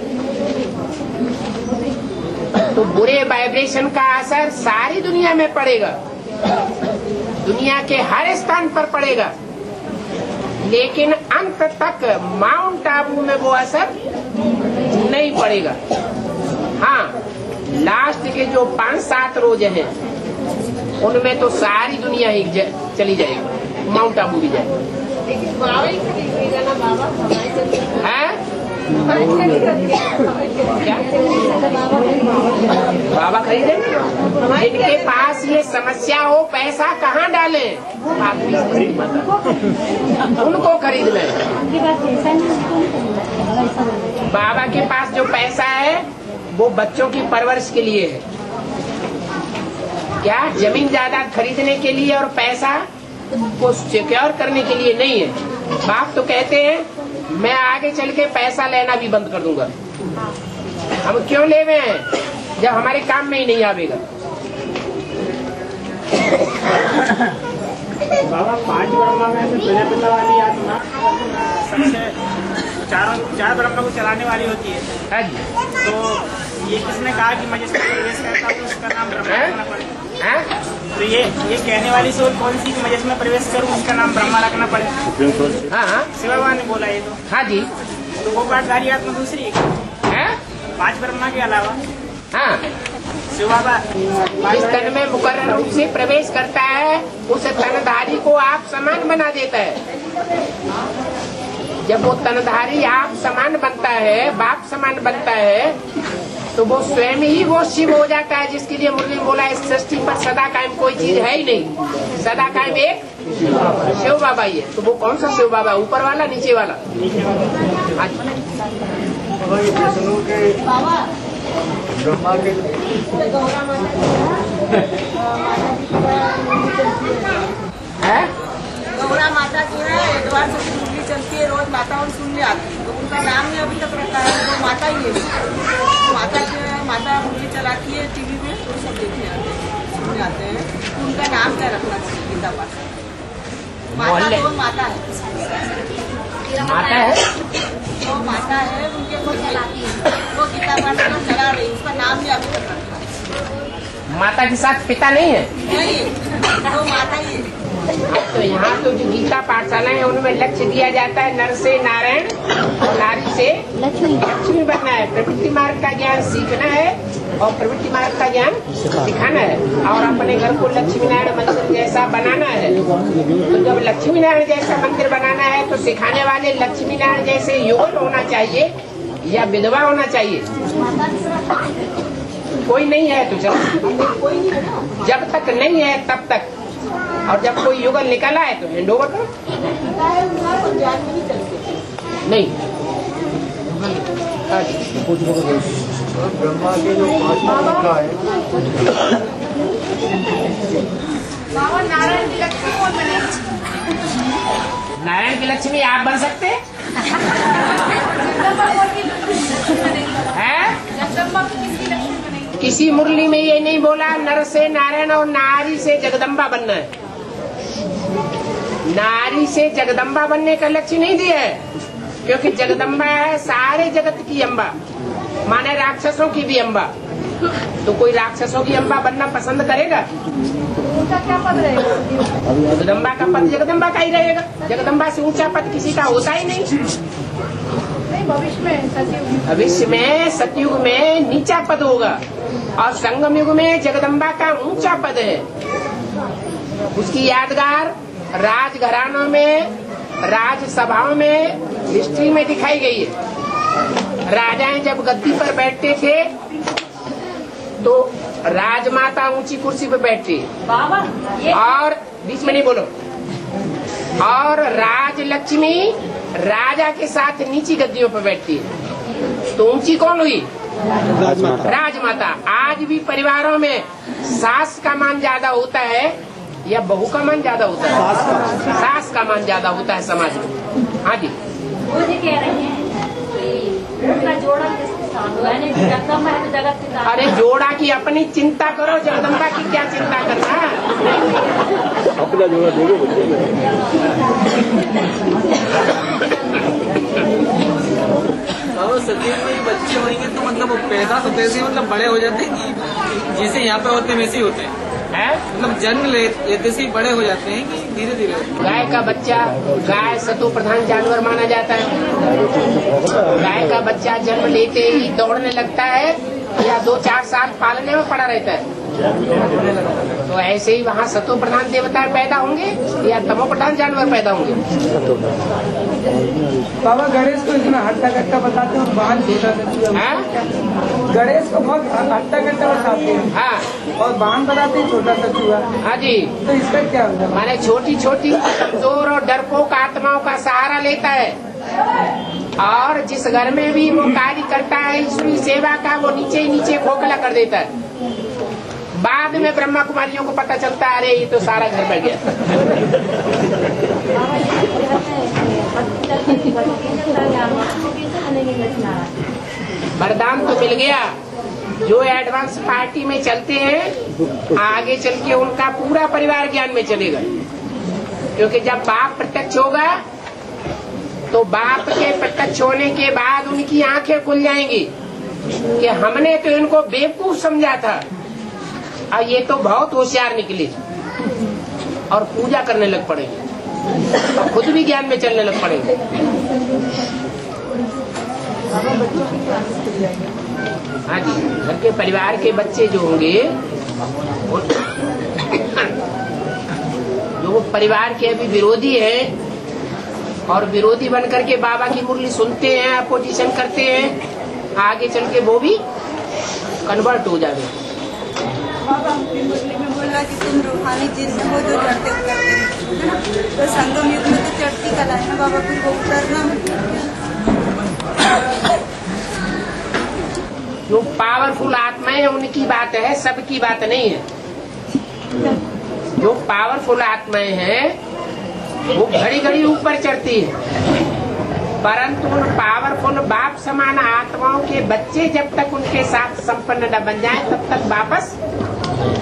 तो बुरे वाइब्रेशन का असर सारी दुनिया में पड़ेगा, दुनिया के हर स्थान पर पड़ेगा, लेकिन अंत तक माउंट आबू में वो असर नहीं पड़ेगा। हाँ, लास्ट के जो 5-7 रोज हैं उनमें तो सारी दुनिया ही चली जाएगी, माउंट आबू भी जाएगा। है बाबा खरीदे? इनके पास ये समस्या हो पैसा कहाँ डाले, उनको खरीदना है। बाबा के पास जो पैसा है वो बच्चों की परवरिश के लिए है, क्या जमीन जायदाद खरीदने के लिए और पैसा को सिक्योर करने के लिए नहीं है। बाप तो कहते हैं मैं आगे चल के पैसा लेना भी बंद कर दूंगा। हम क्यों लेवे हैं जब हमारे काम में ही नहीं आवेगा। बाबा 5 ब्रह्मा में से प्रजापिता वाली आत्मा सबसे चार ब्रह्मा को चलाने वाली होती है। तो ये किसने कहा कि मैं जिसमें प्रवेश करता हूँ उसका नाम ब्रह्मा रखना पड़ेगा? तो ये कहने वाली सोच कौन सी कि मैं जिसमें प्रवेश करूँ उसका नाम ब्रह्मा रखना पड़ेगा? हाँ, शिव बाबा ने बोला ये तो। हाँ जी, तो वो पाठधारी आत्मा दूसरी है 5 ब्रह्मा के अलावा। हाँ, शिव बाबा जिस तन में मुकर्रर रूप से प्रवेश करता है उस तनधारी को आप समान बना देता है। जब वो तनधारी आप समान बनता है, बाप समान बनता है, तो वो स्वयं ही वो शिव हो जाता है, जिसके लिए मुरली में बोला इस सृष्टि पर सदा कायम कोई चीज है ही नहीं, सदा कायम एक शिव बाबा ही है। तो वो कौन सा शिव बाबा, ऊपर वाला नीचे वाला? ब्रह्मा के गौरा माता जो है एतवार से मुरली चलती है, रोज माता और सुनने आती है, तो उनका उनका नाम नहीं अभी तक रखा है, वो माता ही है। माता मुरली चलाती है टीवी में, वो सब देखने आते हैं। तो उनका नाम क्या रखना चाहिए गीता पाठ? माता है, माता है, वो माता है, उनके वो चलाती है, वो गीता पाठ चला रही है, उसका नाम भी अभी तक रखा। माता के साथ पिता नहीं है? नहीं, वो माता ही है। तो यहाँ तो जो गीता पाठशाला है उनमें लक्ष्य दिया जाता है नर से नारायण और नारी से लक्ष्मी बनना है। प्रवृत्ति मार्ग का ज्ञान सीखना है और प्रवृत्ति मार्ग का ज्ञान सिखाना है और अपने घर को लक्ष्मी नारायण मंदिर जैसा बनाना है। तो जब लक्ष्मी नारायण जैसा मंदिर बनाना है तो सिखाने वाले लक्ष्मी नारायण जैसे युगल होना चाहिए या विधवा होना चाहिए? कोई नहीं है तो चलो, जब तक नहीं है तब तक, और जब कोई युगल निकला है तो हैंड ओवर करो। नहीं ब्रह्मा के जो 5वां लिखा है, नारायण की लक्ष्मी कौन बनेगी? नारायण की लक्ष्मी आप बन सकते हैं? किसी मुरली में ये नहीं बोला नर से नारायण और नारी से जगदम्बा बनना है। नारी से जगदम्बा बनने का लक्ष्य नहीं दिया है, क्योंकि जगदम्बा है सारे जगत की अम्बा, माने राक्षसों की भी अम्बा। तो कोई राक्षसों की अम्बा बनना पसंद करेगा? उनका क्या पद रहेगा? जगदम्बा का पद जगदम्बा का ही रहेगा। जगदम्बा से ऊंचा पद किसी का होता ही नहीं। भविष्य में सतयुग में नीचा पद होगा और संगम युग में जगदम्बा का ऊंचा पद है। उसकी यादगार राजघरानों में, राजसभाओं में, हिस्ट्री में दिखाई गई है। राजाएं जब गद्दी पर बैठते थे तो राजमाता ऊंची कुर्सी पर बैठती और बीच में नहीं बोलो, और राजलक्ष्मी राजा के साथ नीची गद्दियों पर बैठती है। तो ऊंची कौन हुई? राजमाता। आज भी परिवारों में सास का मान ज्यादा होता है या बहू का मान ज्यादा होता है? सास का मान ज्यादा होता है समाज में। हाँ जी, वो जी कह रहे हैं उनका जोड़ा किसके साथ हुआ है? जगदम्बा है तो जगत के साथ। अरे जोड़ा की अपनी चिंता करो, जगदम्बा की क्या चिंता करना है? अपना जोड़ा देखो बच्चे। सतीश में बच्चे होंगे तो मतलब पैदा तो ऐसे मतलब बड़े हो जाते हैं कि जैसे यहाँ पे होते हैं वैसे ही होते हैं, मतलब जन्म लेते से ही बड़े हो जाते हैं कि धीरे धीरे? गाय का बच्चा, गाय सतो प्रधान जानवर माना जाता है। गाय का बच्चा जन्म लेते ही दौड़ने लगता है या 2-4 साल पालने में पड़ा रहता है। तो ऐसे ही वहाँ सतो प्रधान देवता पैदा होंगे या तमो प्रधान जानवर पैदा होंगे? बाबा गणेश को इतना हट्टा कट्टा बताते हैं और बांध छोटा सचुआ। गणेश को बहुत हट्टा कट्टा बताते हैं, हाँ, और बांध बताते हैं छोटा सचुआ। हाँ जी, तो इसका क्या होगा? माने छोटी छोटी कमजोर और डरपोक आत्माओं का सहारा लेता है और जिस घर में भी वो कार्य करता है ईश्वरी सेवा का, वो नीचे ही नीचे खोखला कर देता है। बाद में ब्रह्मा कुमारियों को पता चलता है अरे ये तो सारा घर बढ़ गया। वरदान तो मिल गया। जो एडवांस पार्टी में चलते हैं आगे चल के उनका पूरा परिवार ज्ञान में चलेगा, क्योंकि जब बाप प्रत्यक्ष होगा तो बाप के प्रत्यक्ष होने के बाद उनकी आंखें खुल जाएंगी कि हमने तो इनको बेवकूफ समझा था और ये तो बहुत होशियार निकले, और पूजा करने लग पड़ेंगे और खुद भी ज्ञान में चलने लग पड़ेंगे। हाँ जी, घर के परिवार के बच्चे जो होंगे जो परिवार के अभी विरोधी हैं और विरोधी बन करके बाबा की मुरली सुनते हैं, अपोजिशन करते हैं, आगे चल के वो भी कन्वर्ट हो जाते हैं। बाबा मुरली में बोला कि तुम रूहानी चीज में हो जो चढ़ते उतरते हैं, तो संगम युग में तो चढ़ती कला है ना बाबा, फिर वो उतरना। जो पावरफुल आत्माएं उनकी बात है, सबकी बात नहीं है। जो पावरफुल आत्माएं हैं वो घड़ी घड़ी ऊपर चढ़ती है परंतु उन पावरफुल बाप समान आत्माओं के बच्चे जब तक उनके साथ संपन्न न बन जाए तब तक वापस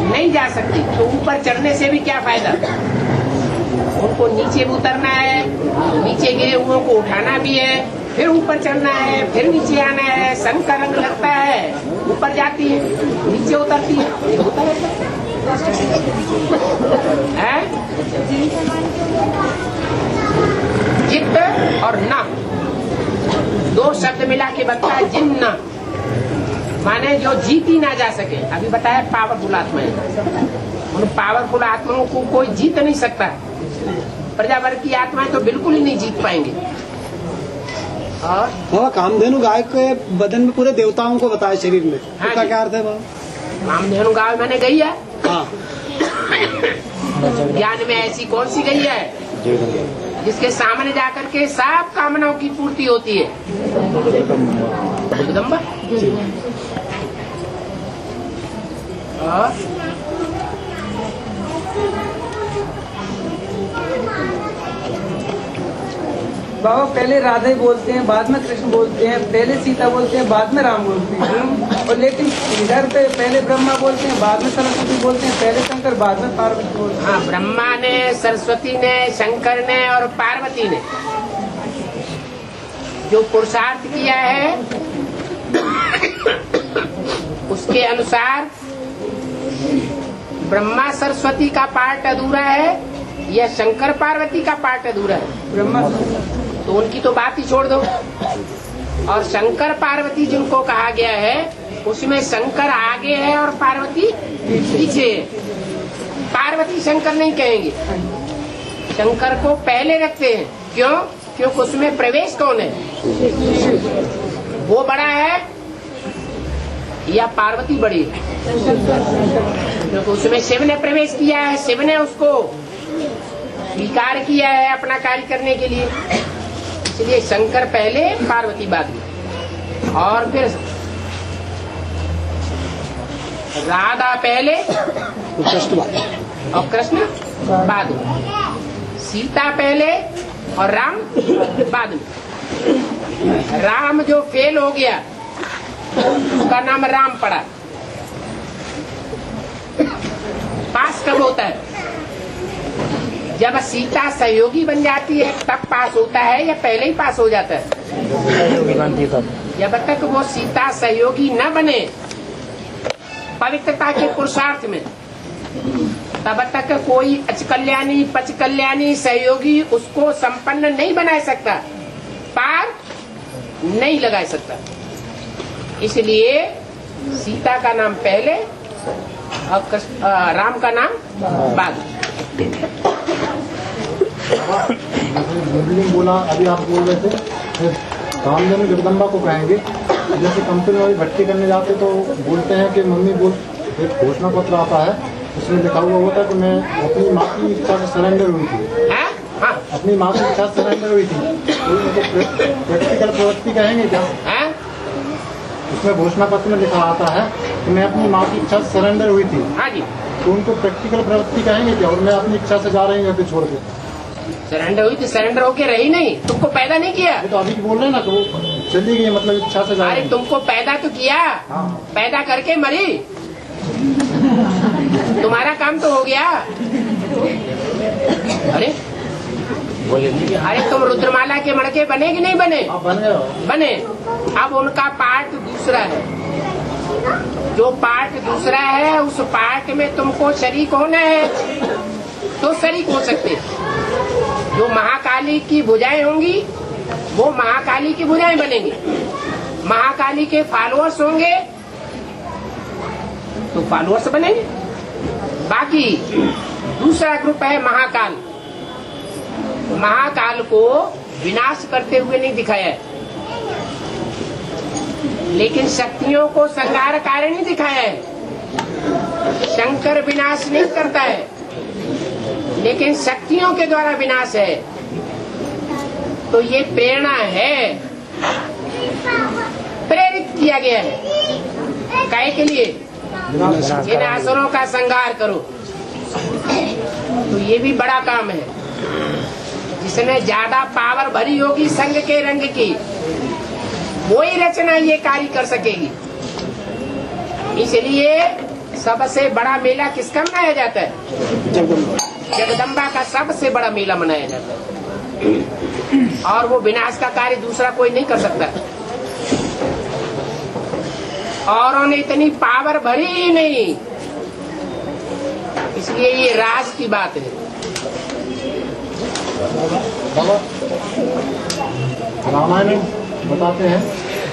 नहीं जा सकती। तो ऊपर चढ़ने से भी क्या फायदा, उनको नीचे भी उतरना है, नीचे गए हुओं को उठाना भी है, फिर ऊपर चढ़ना है, फिर नीचे आना है। सन का रंग लगता है, ऊपर जाती है, नीचे उतरती है, जित और न दो शब्द मिला के बनता है जिन्न, माने जो जीती ना जा सके। अभी बताया पावरफुल आत्माएं, उन पावरफुल आत्माओं को कोई जीत नहीं सकता। प्रजावर्ग की आत्माएं तो बिल्कुल ही नहीं जीत पाएंगे। और कामधेनु गाय के बदन में पूरे देवताओं को बताया शरीर में, हाँ, उसका क्या अर्थ है बाबा? कामधेनु गाय मैंने गई है। हाँ। ज्ञान में ऐसी कौन सी गई है जिसके सामने जाकर के सब कामनाओं की पूर्ति होती है? जगदम्बा। बाबा पहले राधा ही बोलते हैं, बाद में कृष्ण बोलते हैं, पहले सीता बोलते हैं, बाद में राम बोलते हैं। और लेकिन इधर पे पहले ब्रह्मा बोलते हैं, बाद में सरस्वती बोलते हैं, पहले शंकर बाद में पार्वती बोलते हैं। हाँ, ब्रह्मा ने, सरस्वती ने, शंकर ने और पार्वती ने जो पुरुषार्थ किया है उसके अनुसार ब्रह्मा सरस्वती का पार्ट अधूरा है या शंकर पार्वती का पार्ट अधूरा है? ब्रह्मा, तो उनकी तो बात ही छोड़ दो। और शंकर पार्वती जिनको कहा गया है उसमें शंकर आगे है और पार्वती पीछे है। पार्वती शंकर नहीं कहेंगे, शंकर को पहले रखते हैं। क्यों? क्योंकि उसमें प्रवेश कौन है? वो बड़ा है या पार्वती बड़ी है? क्योंकि उसमें शिव ने प्रवेश किया है, शिव ने उसको स्वीकार किया है अपना कार्य करने के लिए। इसलिए शंकर पहले, पार्वती बाद में। और फिर राधा पहले और कृष्ण बाद में, सीता पहले और राम बाद में। राम जो फेल हो गया उसका नाम राम पड़ा। पास कब होता है? जब सीता सहयोगी बन जाती है तब पास होता है या पहले ही पास हो जाता है? जब तक वो सीता सहयोगी न बने पवित्रता के पुरुषार्थ में, तब तक कोई अचकल्याणी पचकल्याणी सहयोगी उसको संपन्न नहीं बना सकता, पार नहीं लगा सकता। इसलिए सीता का नाम पहले और राम का नाम बाद। बोला अभी आप बोल रहे थे कामधेनु जगदम्बा को कहेंगे। जैसे कंपनी वाली भर्ती करने जाते तो बोलते हैं कि मम्मी बोल, एक घोषणा पत्र आता है उसमें लिखा हुआ होता है कि मैं अपनी माँ की इच्छा से सरेंडर हुई थी। अपनी माँ की इच्छा से सरेंडर हुई थी, तो उनको प्रैक्टिकल प्रवृत्ति कहेंगे क्या? उसमें घोषणा पत्र में लिखा आता है कि मैं अपनी माँ की इच्छा से सरेंडर हुई थी, तो उनको प्रैक्टिकल प्रवृत्ति कहेंगे क्या? और मैं अपनी इच्छा से जा रही हूँ छोड़ के। सरेंडर हुई थी, सरेंडर होके रही नहीं, तुमको पैदा नहीं किया। तो अभी बोल रहे हैं ना कि वो चली गई, मतलब इच्छा से जा रही। अरे तुमको पैदा तो किया, पैदा करके मरी, तुम्हारा काम तो हो गया। अरे तुम रुद्रमाला के मड़के बने कि नहीं बने? बने। अब उनका पार्ट दूसरा है। जो पार्ट दूसरा है उस पार्ट में तुमको शरीक होना है तो शरीक हो सकते। जो महाकाली की भुजाएं होंगी वो महाकाली की भुजाएं बनेंगी। महाकाली के फॉलोअर्स होंगे तो फॉलोअर्स बनेंगे। बाकी दूसरा ग्रुप है महाकाल। महाकाल को विनाश करते हुए नहीं दिखाया है, लेकिन शक्तियों को संहार कार्य नहीं दिखाया है। शंकर विनाश नहीं करता है, लेकिन शक्तियों के द्वारा विनाश है। तो ये प्रेरणा है, प्रेरित किया गया है। काहे के लिए? इन असुरों का संहार करो। तो ये भी बड़ा काम है। जिसने ज्यादा पावर भरी होगी संग के रंग की, वही रचना ये कार्य कर सकेगी। इसलिए सबसे बड़ा मेला किसका मनाया जाता है? जगदम्बा का सबसे बड़ा मेला मनाया जाता है। और वो विनाश का कार्य दूसरा कोई नहीं कर सकता। औरों ने इतनी पावर भरी ही नहीं, इसलिए ये राज की बात है। बाबा रामायण में बताते हैं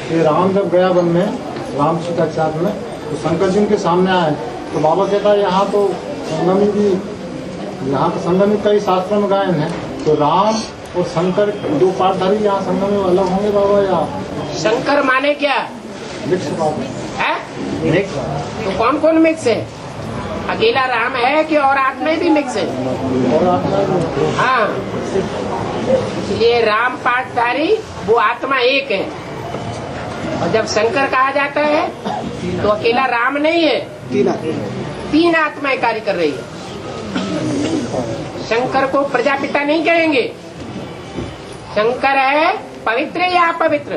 कि राम जब गया वन में राम सीता के साथ में, तो शंकर जी के सामने आए, तो बाबा कहता है यहाँ तो संगमी भी, यहाँ तो संगमी कई शास्त्रों में गायन है, तो राम और शंकर दो पाठधारी यहाँ संगमी में अलग होंगे बाबा? या शंकर माने क्या? मिक्स बात है? मिक्स। तो कौन कौन मिक्स है? अकेला राम है कि और आत्माएं भी मिक्स है? और आत्मा, हाँ, इसलिए राम पाठधारी वो आत्मा एक है। और जब शंकर कहा जाता है तो अकेला राम नहीं है, तीन आत्माएं कार्य कर रही है। शंकर को प्रजापिता नहीं कहेंगे। शंकर है पवित्र या अपवित्र?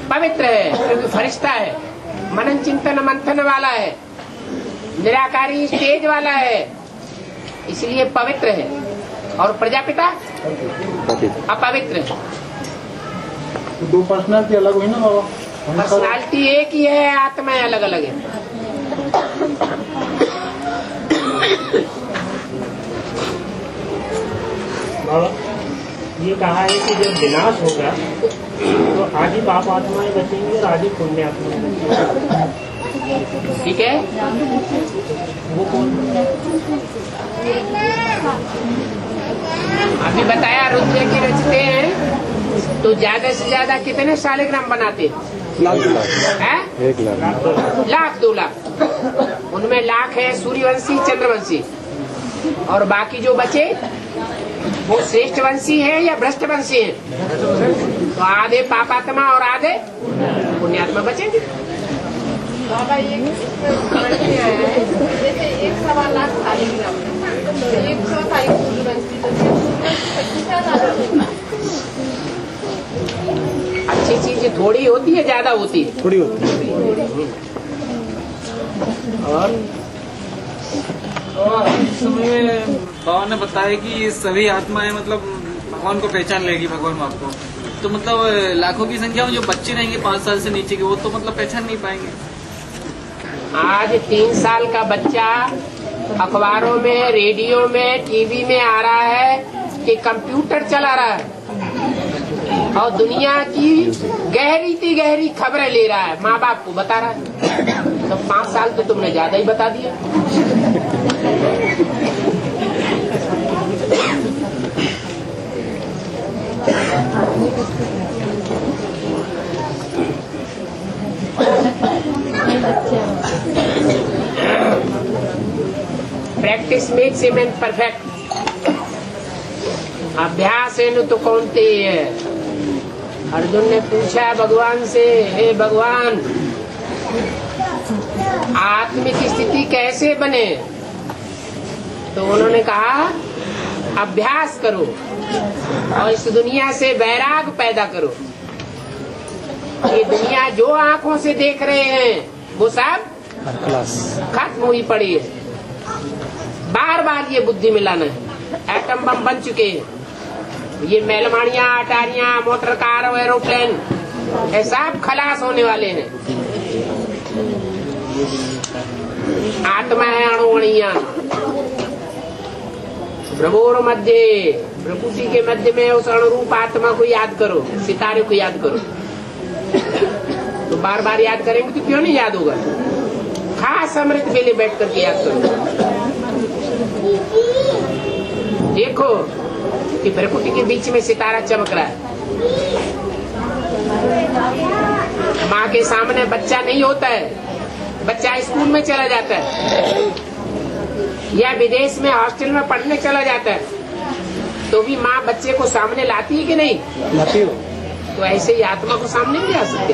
पवित्र है, क्योंकि फरिश्ता है, मनन चिंतन मंथन वाला है, निराकारी तेज वाला है, इसलिए पवित्र है। और प्रजापिता अपवित्र है। तो दो पर्सनालिटी अलग हुई ना बाबा? पर्सनालिटी एक ही है, आत्माएं अलग अलग है। ये कहा है कि जब विनाश होगा तो आदि पाप आत्माएं बचेंगी और आदि पुण्य आत्माएं बचेंगी। ठीक है, वो कौन? अभी बताया रुद्र की रचते हैं तो ज्यादा से ज्यादा कितने शालिग्राम बनाते हैं? लाख 2 लाख। उनमें लाख है सूर्यवंशी चंद्रवंशी, और बाकी जो बचे वो श्रेष्ठ वंशी है या भ्रष्ट वंशी है? तो आधे पापात्मा और आधे पुण्यात्मा बचेंगे। बाबा ये समझ में आया है, जैसे 1.25 लाख शालिग्राम, 100 सूर्यवंशी, अच्छी चीज थोड़ी होती है, ज्यादा होती है? थोड़ी होती है। और इस समय में बाबा ने बताया कि ये सभी आत्माएं मतलब भगवान को पहचान लेगी, भगवान बाप को। तो मतलब लाखों की संख्या में जो बच्चे रहेंगे 5 साल से नीचे के, वो तो मतलब पहचान नहीं पाएंगे। आज 3 साल का बच्चा अखबारों में, रेडियो में, टीवी में आ रहा है कि कंप्यूटर चला रहा है और दुनिया की गहरी खबरें ले रहा है, माँ बाप को बता रहा है। तो 5 साल तो तुमने ज्यादा ही बता दिया। Practice makes a man perfect. अभ्यास है न तो कौनते है। अर्जुन ने पूछा भगवान से, हे भगवान आत्मिक स्थिति कैसे बने? तो उन्होंने कहा अभ्यास करो और इस दुनिया से वैराग पैदा करो। ये दुनिया जो आंखों से देख रहे हैं वो सब खत्म हुई पड़ी है। बार बार ये बुद्धि मिलाना है। एटम बम बन चुके हैं, ये मेलमाड़ियाँ, अटारियाँ, मोटर कार और एरोप्लेन, ये सब खलास होने वाले हैं। आत्मा है अणुवणिया। प्रभुर मध्य, प्रकृति के मध्य में उस अणुरूप आत्मा को याद करो, सितारे को याद करो। तो बार बार याद करेंगे तो क्यों नहीं याद होगा? खास अमृत वेले बैठ करके याद करो। देखो कि प्रकृति के बीच में सितारा चमक रहा है। माँ के सामने बच्चा नहीं होता है, बच्चा स्कूल में चला जाता है या विदेश में हॉस्टल में पढ़ने चला जाता है, तो भी माँ बच्चे को सामने लाती है कि नहीं लाती हो? तो ऐसे ही आत्मा को सामने नहीं ला सकते।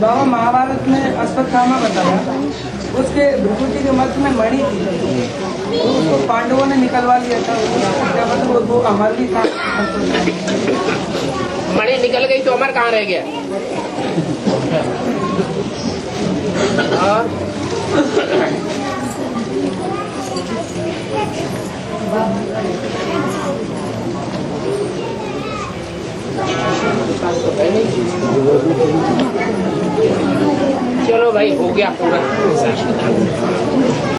बाबा महाभारत में अश्वत्थामा बताया, उसके भृगुटी के मध्य में मणि थी, तो उसको पांडवों ने निकलवा लिया था। क्या मतलब वो अमर भी था? मणि निकल गई तो अमर कहाँ रह गया? और चलो भाई, हो गया पूरा।